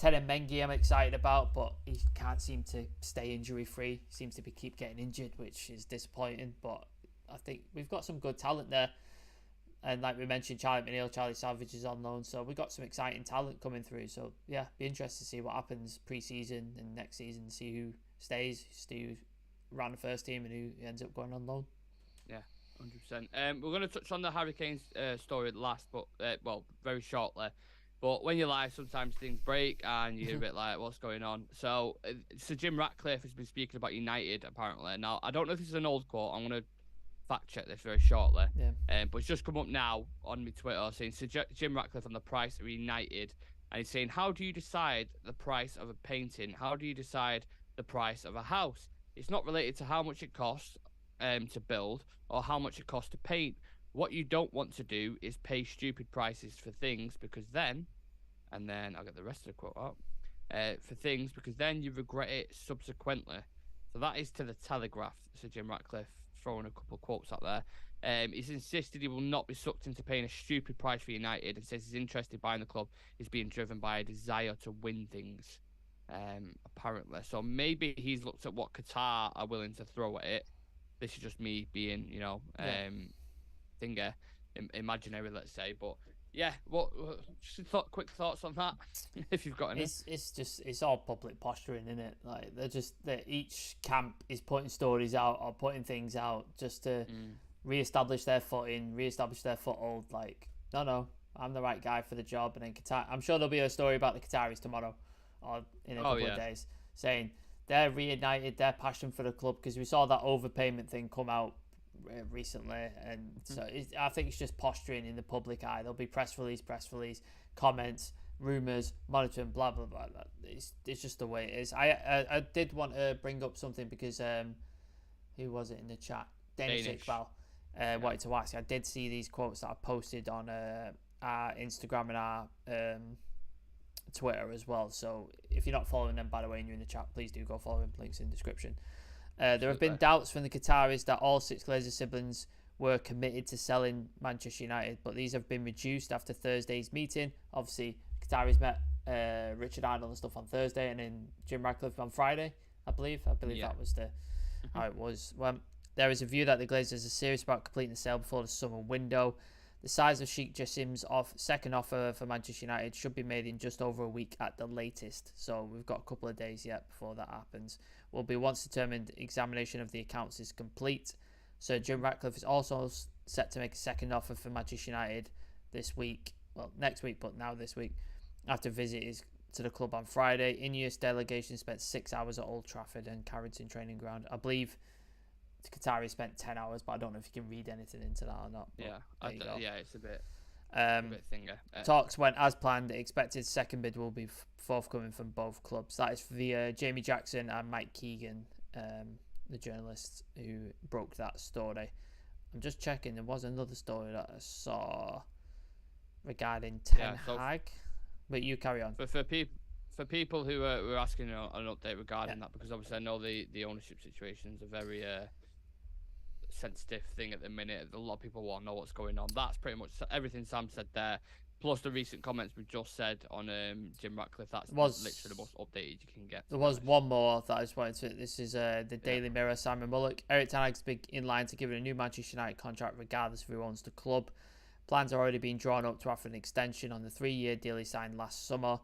Tenen Mengi I'm excited about, but he can't seem to stay injury-free. He seems to keep getting injured, which is disappointing, but I think we've got some good talent there. And like we mentioned, Charlie McNeil, Charlie Savage is on loan. So we've got some exciting talent coming through. So, be interested to see what happens pre-season and next season. See who stays, who ran the first team and who ends up going on loan. Yeah, 100%. We're going to touch on the Harry Kane story last, but very shortly. But when you're live, sometimes things break and you're a bit like, what's going on? So Jim Ratcliffe has been speaking about United, apparently. Now, I don't know if this is an old quote. I'm going to fact check this very shortly. But it's just come up now on my Twitter saying Jim Ratcliffe on the price of United, and he's saying, how do you decide the price of a painting? How do you decide the price of a house? It's not related to how much it costs to build or how much it costs to paint. What you don't want to do is pay stupid prices for things, because then, and then I'll get the rest of the quote up, for things, because then you regret it subsequently. So that is to the Telegraph, Sir Jim Ratcliffe, throwing a couple of quotes out there. He's insisted he will not be sucked into paying a stupid price for United, and says his interest in buying the club is being driven by a desire to win things, apparently. So maybe he's looked at what Qatar are willing to throw at it. This is just me being, imaginary, let's say. But quick thoughts on that, if you've got any. It's all public posturing, isn't it? Like, each camp is putting stories out or putting things out just to re-establish their footing, re-establish their foothold. Like, no, I'm the right guy for the job. And then Qatar, I'm sure there'll be a story about the Qataris tomorrow or in a couple of days, saying they're reunited, their passion for the club, because we saw that overpayment thing come out recently, and so I think it's just posturing in the public eye. There'll be press release, comments, rumours, monitoring, blah blah blah. It's just the way it is. I did want to bring up something because who was it in the chat? Danish Iqbal wanted to ask. I did see these quotes that I posted on our Instagram and our Twitter as well. So if you're not following them, by the way, and you're in the chat, please do go follow them. Links in the description. There have been doubts from the Qataris that all six Glazer siblings were committed to selling Manchester United, but these have been reduced after Thursday's meeting. Obviously, Qataris met Richard Arnold and stuff on Thursday, and then Jim Ratcliffe on Friday, I believe that was how it was. Well, there is a view that the Glazers are serious about completing the sale before the summer window. The size of Sheikh Jassim's second offer for Manchester United should be made in just over a week at the latest. So we've got a couple of days yet before that happens. Will be once determined examination of the accounts is complete. So Jim Ratcliffe is also set to make a second offer for Manchester United this week. Well, next week, but now this week, after a visit to the club on Friday. In-US delegation spent 6 hours at Old Trafford and Carrington training ground. I believe Qatari spent 10 hours, but I don't know if you can read anything into that or not. Yeah, it's a bit thinger. Talks went as planned. The expected second bid will be forthcoming from both clubs. That is via Jamie Jackson and Mike Keegan, the journalists who broke that story. I'm just checking. There was another story that I saw regarding Ten Hag, but you carry on. For people who were asking an update regarding that, because obviously I know the ownership situation is a very sensitive thing at the minute. A lot of people want to know what's going on. That's pretty much everything Sam said there, plus the recent comments we just said on Jim Ratcliffe. That's literally the most updated you can get. There was one more that I just wanted to. This is the Daily Mirror. Simon Mullock. Eric Ten Hag's big in line to give it a new Manchester United contract, regardless of who owns the club. Plans are already being drawn up to offer an extension on the 3-year deal he signed last summer.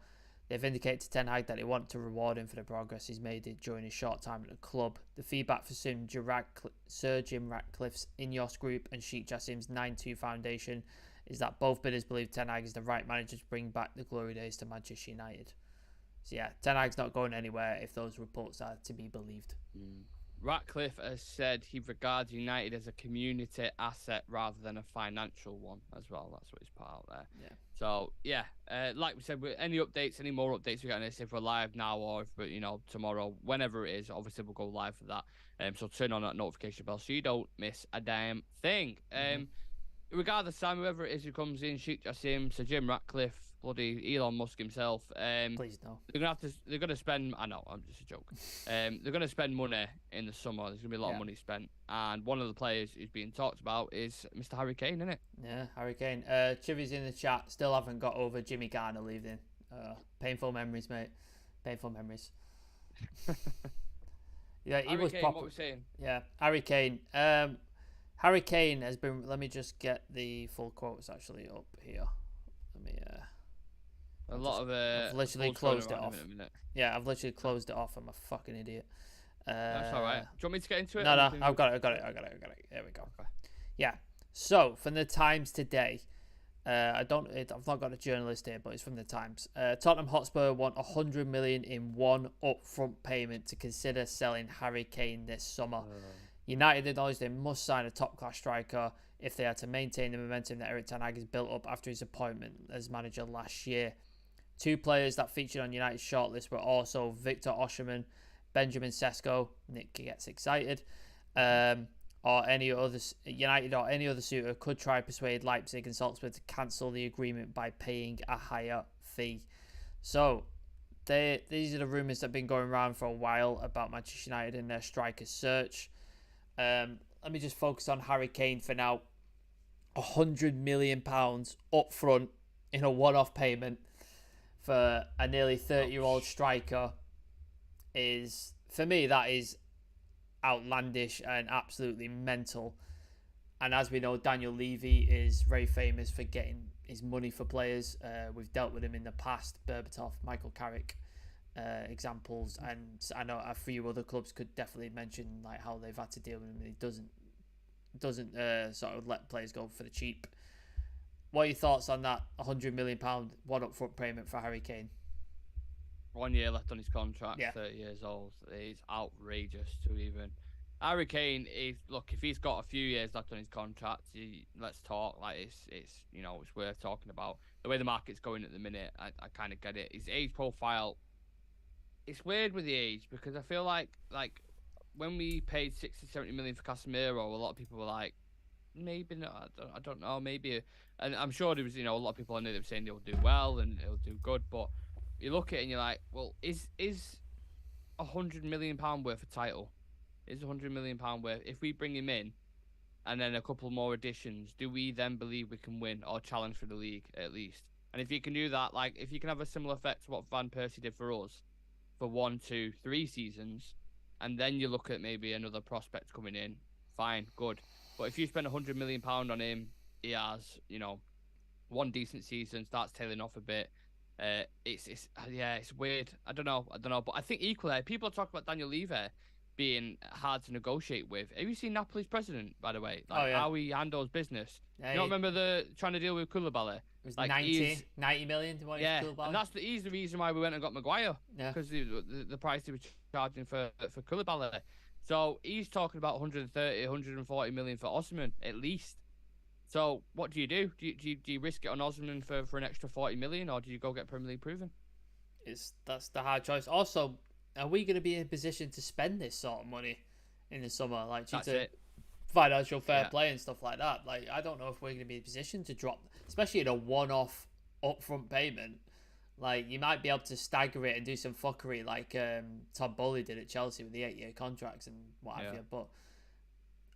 They've indicated to Ten Hag that they want to reward him for the progress he's made during his short time at the club. The feedback for Sir Jim Ratcliffe's Ineos Group and Sheikh Jassim's 9-2 Foundation is that both bidders believe Ten Hag is the right manager to bring back the glory days to Manchester United. So yeah, Ten Hag's not going anywhere if those reports are to be believed. Ratcliffe has said he regards United as a community asset rather than a financial one as well. That's what he's put out there. Yeah. So yeah, like we said, any updates, any more updates we got on this, if we're live now or if we're, tomorrow, whenever it is, obviously we'll go live for that. So turn on that notification bell so you don't miss a damn thing. Regardless, Sam, whoever it is who comes in, Sheikh Jassim, Sir Jim Ratcliffe, bloody Elon Musk himself. Please no. They're gonna spend. I know, I'm just a joke. They're gonna spend money in the summer. There's gonna be a lot of money spent, and one of the players who's being talked about is Mr. Harry Kane, isn't it? Yeah, Harry Kane. Chivy's in the chat. Still haven't got over Jimmy Garner leaving. Painful memories, mate. Painful memories. Yeah, he was proper. What we're saying? Yeah, Harry Kane. Harry Kane has been. Let me just get the full quotes actually up here. Let me. I've literally closed it off. Yeah, I've literally closed it off. I'm a fucking idiot. That's all right. Do you want me to get into it? No, I've got it. There we go. Okay. Yeah. So from the Times today, I've not got a journalist here, but it's from the Times. Tottenham Hotspur want 100 million in one upfront payment to consider selling Harry Kane this summer. United acknowledged they must sign a top-class striker if they are to maintain the momentum that Eric Ten Hag has built up after his appointment as manager last year. 2 players that featured on United's shortlist were also Victor Osimhen, Benjamin Sesko, Nick gets excited, or any other United or any other suitor could try to persuade Leipzig and Salzburg to cancel the agreement by paying a higher fee. So these are the rumours that have been going around for a while about Manchester United and their striker search. Let me just focus on Harry Kane for now. £100 million up front in a one-off payment for a nearly 30-year-old striker is, for me, that is outlandish and absolutely mental. And as we know, Daniel Levy is very famous for getting his money for players. We've dealt with him in the past. Berbatov, Michael Carrick. Examples, and I know a few other clubs could definitely mention like how they've had to deal with him. He doesn't sort of let players go for the cheap. What are your thoughts on that £100 million one upfront payment for Harry Kane? 1 year left on his contract. 30 years old. It's outrageous to even. Harry Kane is, look, if he's got a few years left on his contract, let's talk. Like it's worth talking about. The way the market's going at the minute, I kind of get it. His age profile. It's weird with the age because I feel like when we paid 60-70 million for Casemiro, a lot of people were like, maybe not. I don't know, maybe. And I'm sure there was, a lot of people I knew that were saying he'll do well and he'll do good. But you look at it and you're like, well, is £100 million worth a title? Is £100 million worth? If we bring him in and then a couple more additions, do we then believe we can win or challenge for the league at least? And if you can do that, like if you can have a similar effect to what Van Persie did for us, for 1, 2, 3 seasons, and then you look at maybe another prospect coming in, fine, good. But if you spend £100 million on him, he has, one decent season, starts tailing off a bit. It's weird. I don't know. But I think equally, people talk about Daniel Levy being hard to negotiate with. Have you seen Napoli's president, by the way? How he handles business. Yeah, you don't remember trying to deal with Koulibaly? It was 90 million to and he's the reason why we went and got Maguire. Yeah. Because the price they were charging for Koulibaly. So he's talking about 130, 140 million for Osman at least. So what do you do? Do you risk it on Osman for an extra 40 million, or do you go get Premier League proven? That's the hard choice. Also, are we going to be in a position to spend this sort of money in the summer, like due That's to it. financial fair Yeah. play and stuff like that? Like, I don't know if we're going to be in a position to drop, especially in a one-off upfront payment. Like, you might be able to stagger it and do some fuckery like Tom Bowley did at Chelsea with the 8-year contracts and what have Yeah. you. But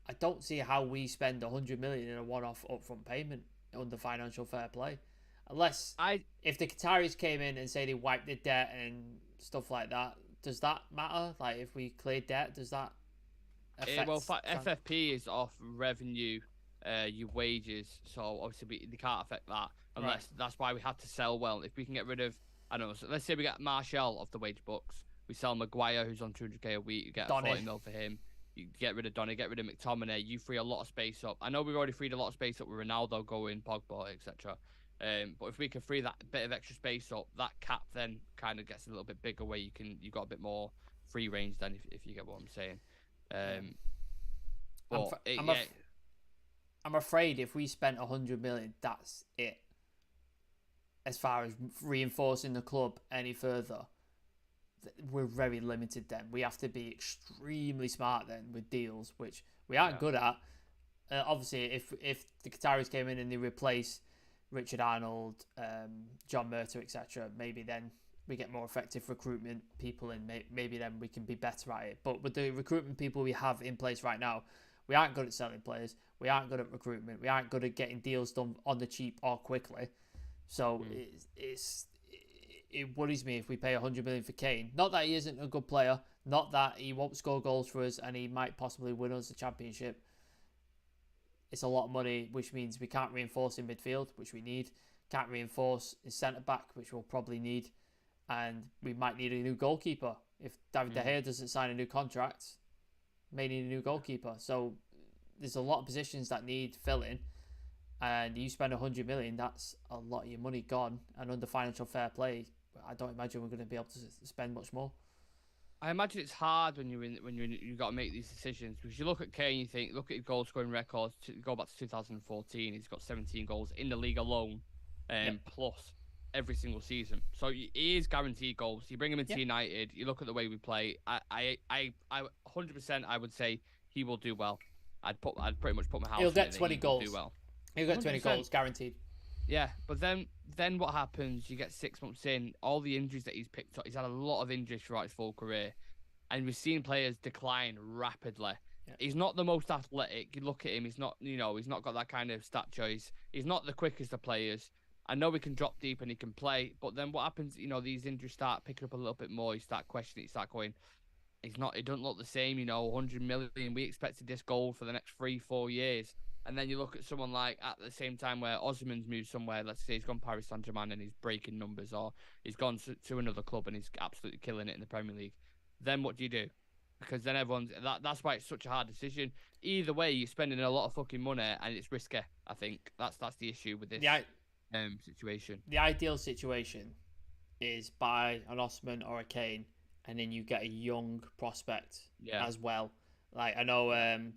I don't see how we spend 100 million in a one-off upfront payment under financial fair play, unless I if the Qataris came in and say they wiped the debt and stuff like that. Does that matter? Like, if we clear debt, does that affect? well, FFP is off revenue, your wages. So obviously they can't affect that Right. unless that's why we have to sell well. If we can get rid of, I don't know. So let's say we get Martial off the wage books. We sell Maguire, who's on 200k a week. You get Donny. 40 mil for him. You get rid of Donny, get rid of McTominay. You free a lot of space up. I know we've already freed a lot of space up with Ronaldo going, Pogba, etc. But if we can free that bit of extra space up, that cap then kind of gets a little bit bigger, where you got a bit more free range then, if you get what I'm saying. But I'm afraid if we spent 100 million, that's it. As far as reinforcing the club any further, we're very limited then. We have to be extremely smart then with deals, which we aren't good at. Obviously, if the Qataris came in and they replace Richard Arnold, John Murtaugh, etc., maybe then we get more effective recruitment people and maybe then we can be better at it. But with the recruitment people we have in place right now, we aren't good at selling players. We aren't good at recruitment. We aren't good at getting deals done on the cheap or quickly. So it worries me if we pay 100 million for Kane. Not that he isn't a good player, not that he won't score goals for us and he might possibly win us the championship. It's a lot of money, which means we can't reinforce in midfield, which we need. Can't reinforce in centre back, which we'll probably need. And we might need a new goalkeeper. If David De Gea doesn't sign a new contract, may need a new goalkeeper. So there's a lot of positions that need filling. And you spend 100 million, that's a lot of your money gone. And under financial fair play, I don't imagine we're going to be able to spend much more. I imagine it's hard when you got to make these decisions, because you look at Kane, you think, look at his goal scoring records. Go back to 2014, he's got 17 goals in the league alone, plus every single season. So he is guaranteed goals. You bring him into United, you look at the way we play. I 100% I would say he will do well. I'd pretty much put my house. He'll get 20 goals. Do well. He'll get 20 goals guaranteed. Yeah, but then what happens? You get 6 months in, all the injuries that he's picked up. He's had a lot of injuries throughout his full career, and we've seen players decline rapidly. Yeah. He's not the most athletic. You look at him; he's not got that kind of stat choice. He's not the quickest of players. I know he can drop deep and he can play, but then what happens? These injuries start picking up a little bit more. You start questioning. You start going, It doesn't look the same. 100 million. We expected this goal for the next 3-4 years. And then you look at someone like, at the same time where Osman's moved somewhere, let's say he's gone Paris Saint-Germain and he's breaking numbers, or he's gone to another club and he's absolutely killing it in the Premier League. Then what do you do? Because then that's why it's such a hard decision. Either way, you're spending a lot of fucking money and it's risky. I think that's the issue with this situation. The ideal situation is buy an Osman or a Kane, and then you get a young prospect as well. Like, I know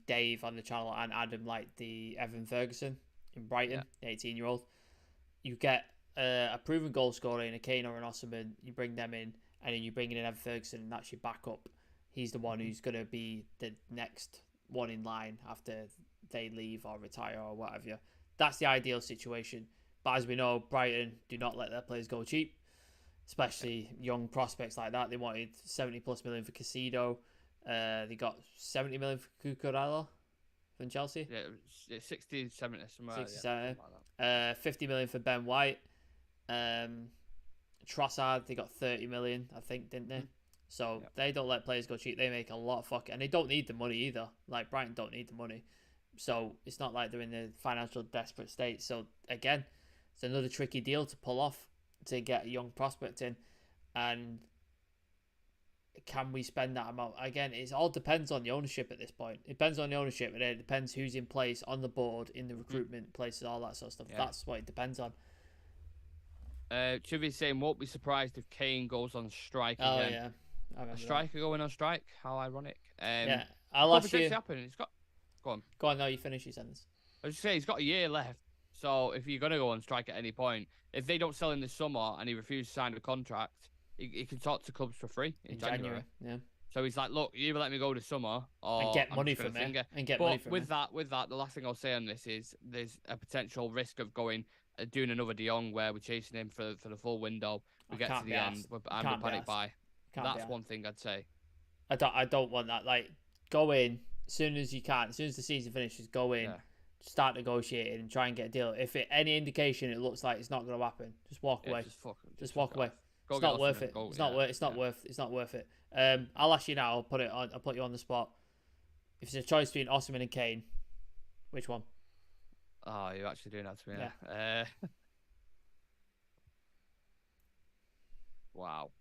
Dave on the channel and Adam like the Evan Ferguson in Brighton, the 18-year-old. You get a proven goal scorer in a Kane or an Osman, you bring them in, and then you bring in an Evan Ferguson, and that's your backup. He's the one who's going to be the next one in line after they leave or retire or whatever. That's the ideal situation. But as we know, Brighton do not let their players go cheap, especially young prospects like that. They wanted 70+ million for Casido. They got 70 million for Cucurella from Chelsea. Yeah, 60, 70 somewhere. 60, 70. 50 million for Ben White. Trossard, they got 30 million, I think, didn't they? So they don't let players go cheap. They make a lot of and they don't need the money either. Like, Brighton don't need the money. So it's not like they're in a financial desperate state. So again, it's another tricky deal to pull off to get a young prospect in. And can we spend that amount? Again, it all depends on the ownership at this point. It depends on the ownership, and it depends who's in place on the board, in the recruitment places, all that sort of stuff. Yeah. That's what it depends on. Chivy's saying, won't be surprised if Kane goes on strike again. Oh, yeah. A striker going on strike? How ironic. Yeah, I'll Could ask you. potentially happen. It's got. Go on. Go on, now you finish your sentence. I was just saying he's got a year left. So if you're gonna go on strike at any point, if they don't sell him this summer and he refuses to sign a contract, he can talk to clubs for free in January. Yeah. So he's like, look, you either let me go this summer or And get I'm money just gonna from finger. it. And get but money from with it. that, the last thing I'll say on this is there's a potential risk of going doing another De Jong where we're chasing him for the full window. We get to the end and we panic buy. That's one thing I'd say. I don't want that. Like, go in as soon as you can. As soon as the season finishes, go in. Yeah. Start negotiating and try and get a deal. If any indication it looks like it's not going to happen, just walk away. Just walk away. It's not worth it. It's not worth it. I'll ask you now. I'll put you on the spot. If it's a choice between Osimhen and Kane, which one? Oh, you're actually doing that to me. Yeah. Wow.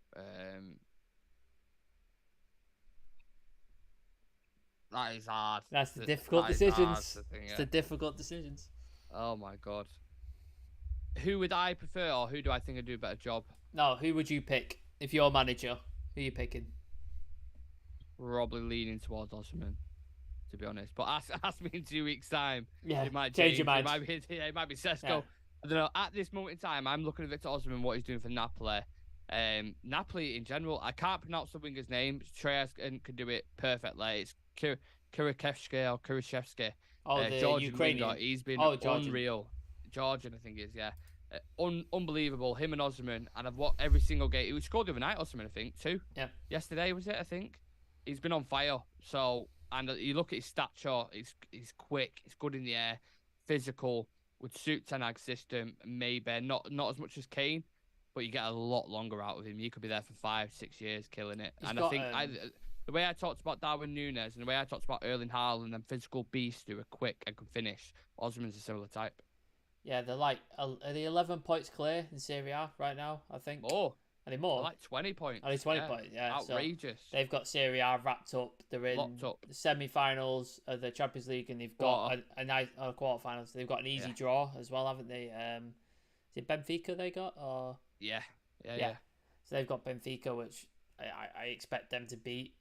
That is hard. That's the difficult decisions. It's the difficult decisions. Oh my god. Who would I prefer, or who do I think would do a better job? No, who would you pick if you're manager? Who are you picking? Probably leaning towards Osimhen, to be honest. But ask me in 2 weeks' time. Yeah, it might change your mind. It might be Sesko. Yeah. I don't know. At this moment in time, I'm looking at Victor Osimhen, what he's doing for Napoli. Napoli in general, I can't pronounce the winger's name. Treyas can do it perfectly. It's Kurashevsky or Kurashevsky. Oh, the Georgian Ukrainian. Winger. He's been unreal. Georgian, I think he is, yeah. Unbelievable. Him and Osimhen, and I've watched every single game. He scored the other night, Osimhen, I think, too. Yeah. Yesterday, was it, I think? He's been on fire. So, and you look at his stature, he's quick, he's good in the air, physical, would suit Ten Hag's system, maybe. Not as much as Kane, but you get a lot longer out of him. You could be there for 5-6 years killing it. I think the way I talked about Darwin Núñez and the way I talked about Erling Haaland and physical beasts who are quick and can finish, Osimhen's a similar type. Yeah, they're like, are they 11 points clear in Serie A right now, I think? More. Are they more? They're like 20 points. Are they 20 points? Yeah. Outrageous. So they've got Serie A wrapped up. They're in the semi-finals of the Champions League, and they've got a nice quarterfinals. They've got an easy draw as well, haven't they? Is it Benfica they got? Or Yeah. So they've got Benfica, which I expect them to beat.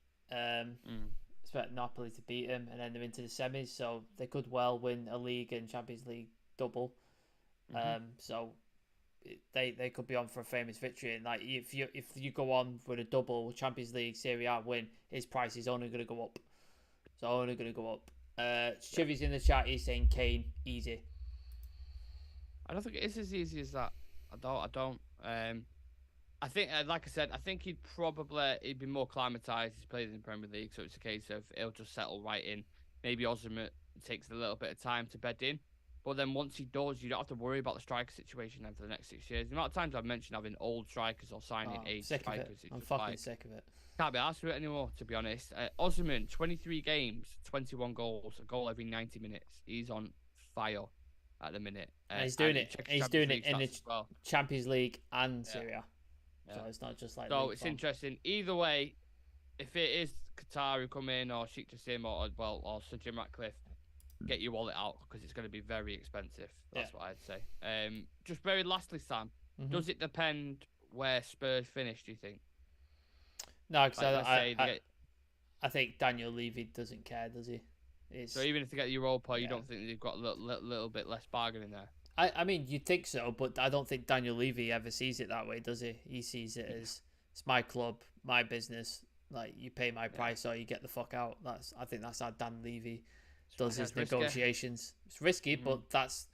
Expect Napoli to beat them, and then they're into the semis, so they could well win a league and Champions League double. So they could be on for a famous victory, and like if you go on with a double Champions League Serie A win, his price is only going to go up. It's only going to go up. Chivy's in the chat. He's saying Kane easy. I don't think it is as easy as that. I don't. I think, like I said, I think he'd be more acclimatized. He's played in the Premier League, so it's a case of he'll just settle right in. Maybe Osimhen takes a little bit of time to bed in, but then once he does, you don't have to worry about the striker situation then for the next 6 years. The amount of times I've mentioned having old strikers or signing age strikers, I'm fucking sick of it. Can't be asked for it anymore, to be honest. Osimhen, 23 games, 21 goals, a goal every 90 minutes. He's on fire at the minute. And he's doing it. He's doing it in the Champions League and Serie A. So it's not just like. So it's interesting. Either way, if it is Qatar who come in, or Sheikh Jassim, or Sir Jim Ratcliffe, get your wallet out because it's going to be very expensive. That's what I'd say. Just very lastly, Sam, does it depend where Spurs finish? Do you think? No, because I think Daniel Levy doesn't care, does he? So even if they get Europa, you don't think they've got a little bit less bargain in there? I mean, you'd think so, but I don't think Daniel Levy ever sees it that way, does he? He sees it as, it's my club, my business. Like, you pay my price or you get the fuck out. I think that's how Dan Levy does his negotiations. It's risky, but that's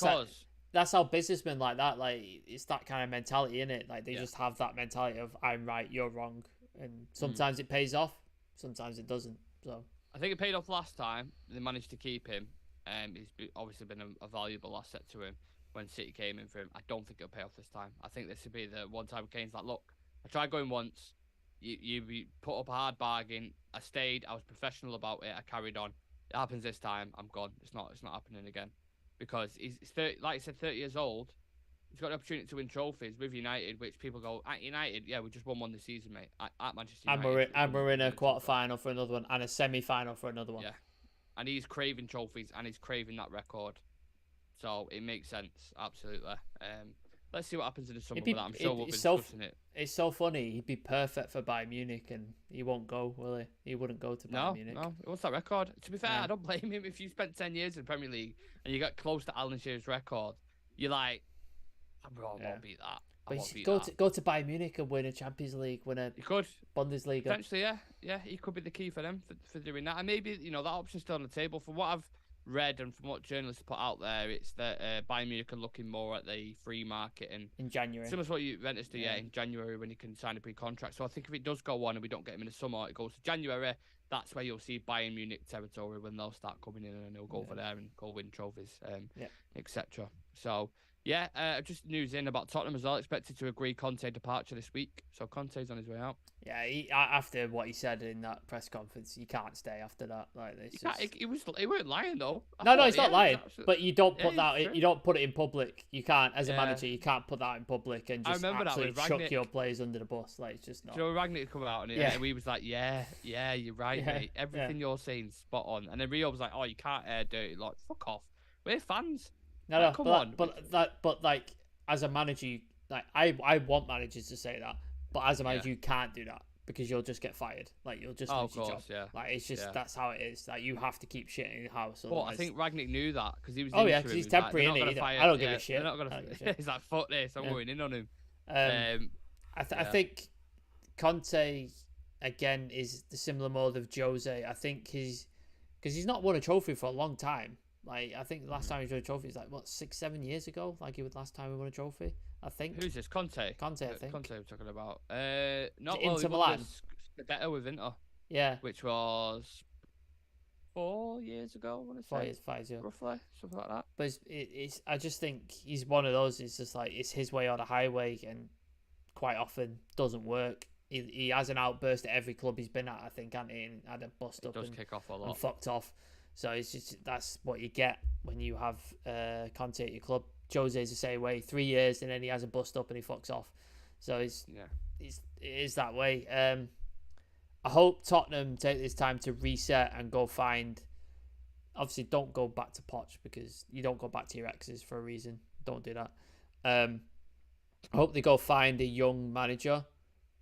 how businessmen like that. Like, it's that kind of mentality, in it. Like, they just have that mentality of I'm right, you're wrong, and sometimes it pays off, sometimes it doesn't. So I think it paid off last time. They managed to keep him. He's obviously been a valuable asset to him when City came in for him. I don't think it'll pay off this time. I think this would be the one time Kane's like, look, I tried going once. You put up a hard bargain. I stayed. I was professional about it. I carried on. It happens this time. I'm gone. It's not happening again, because he's 30, like I said, 30 years old. He's got the opportunity to win trophies with United, which people go, at United, yeah, we just won one this season, mate. At Manchester United. And we're in a quarter-final for another one and a semi-final for another one. Yeah. And he's craving trophies and he's craving that record. So it makes sense, absolutely. let's see what happens in the summer It'd be, with that. I'm sure we'll be it's so discussing it. it's so funny. He'd be perfect for Bayern Munich, and he won't go, will he? He wouldn't go to Bayern Munich. No. What's that record? To be fair, Yeah. I don't blame him. If you spent 10 years in the Premier League and you got close to Alan Shearer's record, you're like, I won't beat that. But go to Bayern Munich and win a Champions League, win a Bundesliga. Potentially, yeah, he could be the key for them for doing that. And maybe that option's still on the table. From what I've read and from what journalists put out there, it's that Bayern Munich are looking more at the free market and in January. Similar to what Juventus do, in January when you can sign a pre-contract. So I think if it does go on and we don't get him in the summer, it goes to January. That's where you'll see Bayern Munich territory when they'll start coming in and they'll go over there and go win trophies, etc. So. Yeah, just news in about Tottenham as well. Expected to agree Conte departure this week. So Conte's on his way out. Yeah, after what he said in that press conference, you can't stay after that. Like this, he weren't lying though. No, he's not lying. But you don't put that. You don't put it in public. You can't, as a manager, you can't put that in public and just absolutely chuck your players under the bus. Like it's just not. Do you know Ragnick come out and he was like, yeah, you're right, mate. Everything you're saying spot on. And then Rio was like, oh, you can't air dirty. Like, fuck off. We're fans. No, come on. But like as a manager, I want managers to say that, but as a manager, you can't do that because you'll just get fired. Like you'll just lose your job. Yeah. Like it's just that's how it is. Like you have to keep shit in the house. Well, I think Ragnick knew that because he was. Because he's temporary. Like, I don't give a shit. They're not gonna. He's like, fuck this. I'm going in on him. I think Conte again is the similar mold of Jose. I think because he's not won a trophy for a long time. Like, I think the last time he won a trophy was 6-7 years ago. Like, it was last time he won a trophy, I think. Who's this? Conte, I think. Conte we're talking about. Inter Milan. Scudetto with Inter. Yeah. Which was 4 years ago, I want to say. 5 years, roughly, something like that. But it's I just think he's one of those. It's just like, it's his way or the highway, and quite often doesn't work. He has an outburst at every club he's been at, I think, and he had a bust up kick off a lot. And fucked off. So it's just that's what you get when you have Conte at your club. Jose's the same way. 3 years and then he has a bust up and he fucks off. So it is that way. I hope Tottenham take this time to reset and go find. Obviously, don't go back to Poch because you don't go back to your exes for a reason. Don't do that. I hope they go find a young manager,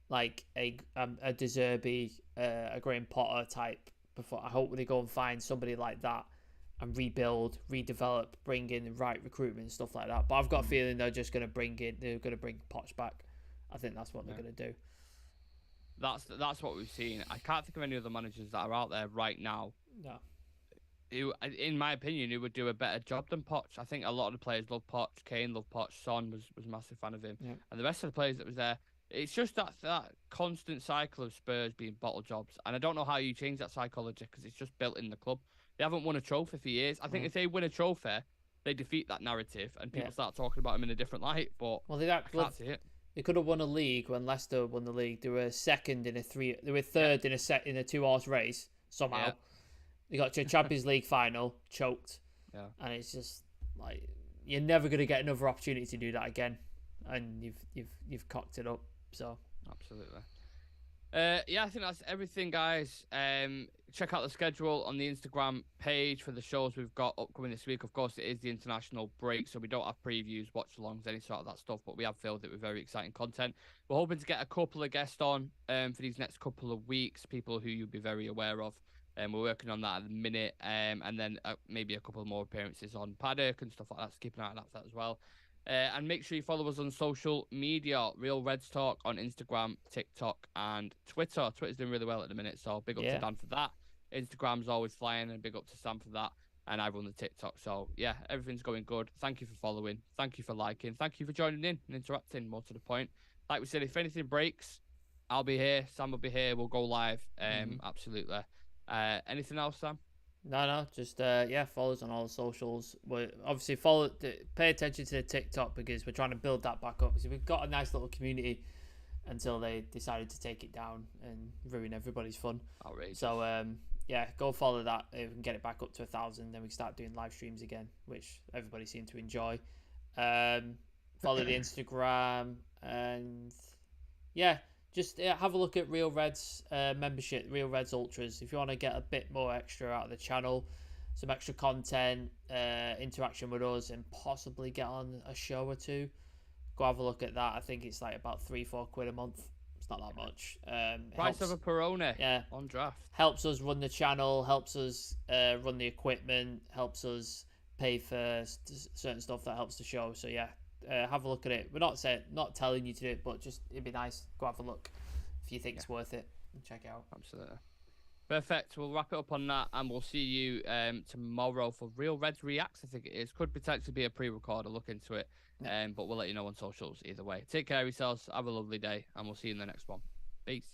like a De Zerbi, a Graham Potter type. Before I hope they go and find somebody like that and rebuild, redevelop, bring in the right recruitment and stuff like that. But I've got a feeling they're just going to bring Poch back. I think that's what they're going to do. That's what we've seen. I can't think of any other managers that are out there right now. No. Who, in my opinion, who would do a better job than Poch. I think a lot of the players love Poch. Kane loved Poch. Son was a massive fan of him. Yeah. And the rest of the players that was there, it's just that constant cycle of Spurs being bottle jobs. And I don't know how you change that psychology because it's just built in the club. They haven't won a trophy for years. I think if they win a trophy, they defeat that narrative and people start talking about them in a different light. But I can't see it. They could have won a league when Leicester won the league. They were second in they were third in a 2-horse race somehow. Yeah. They got to a Champions League final, choked. Yeah. And it's just like you're never going to get another opportunity to do that again. And you've cocked it up. So absolutely. I think that's everything, guys. Check out the schedule on the Instagram page for the shows we've got upcoming this week. Of course, it is the international break, so we don't have previews, watch-alongs, any sort of that stuff, but we have filled it with very exciting content. We're hoping to get a couple of guests on for these next couple of weeks, people who you'll be very aware of. We're working on that at the minute, and then maybe a couple more appearances on Paddock and stuff like that, so keep an eye out for that as well. And make sure you follow us on social media, Real Reds Talk on Instagram, TikTok, and Twitter. Twitter's doing really well at the minute, so big up to Dan for that. Instagram's always flying, and big up to Sam for that. And I run the TikTok, so yeah, everything's going good. Thank you for following. Thank you for liking. Thank you for joining in and interacting, more to the point. Like we said, if anything breaks, I'll be here. Sam will be here. We'll go live. Absolutely. Anything else, Sam? No, just follow us on all the socials. We're obviously pay attention to the TikTok because we're trying to build that back up. So we've got a nice little community until they decided to take it down and ruin everybody's fun. Outrageous. So go follow that. If we can get it back up to 1,000, then we can start doing live streams again, which everybody seemed to enjoy. Follow the Instagram and just have a look at Real Reds membership, Real Reds Ultras. If you want to get a bit more extra out of the channel, some extra content, interaction with us, and possibly get on a show or two, go have a look at that. I think it's like about £3-4 a month. It's not that much. Price of a Peroni. Yeah. On draft. Helps us run the channel. Helps us run the equipment. Helps us pay for certain stuff that helps the show. So yeah, have a look at it. We're not telling you to do it, but just it'd be nice. Go have a look if you think it's worth it and check it out. Absolutely. Perfect. We'll wrap it up on that, and we'll see you tomorrow for Real Reds Reacts. I think it is. Could potentially be a pre-record. I'll look into it. But we'll let you know on socials either way. Take care of yourselves. Have a lovely day, and we'll see you in the next one. Peace.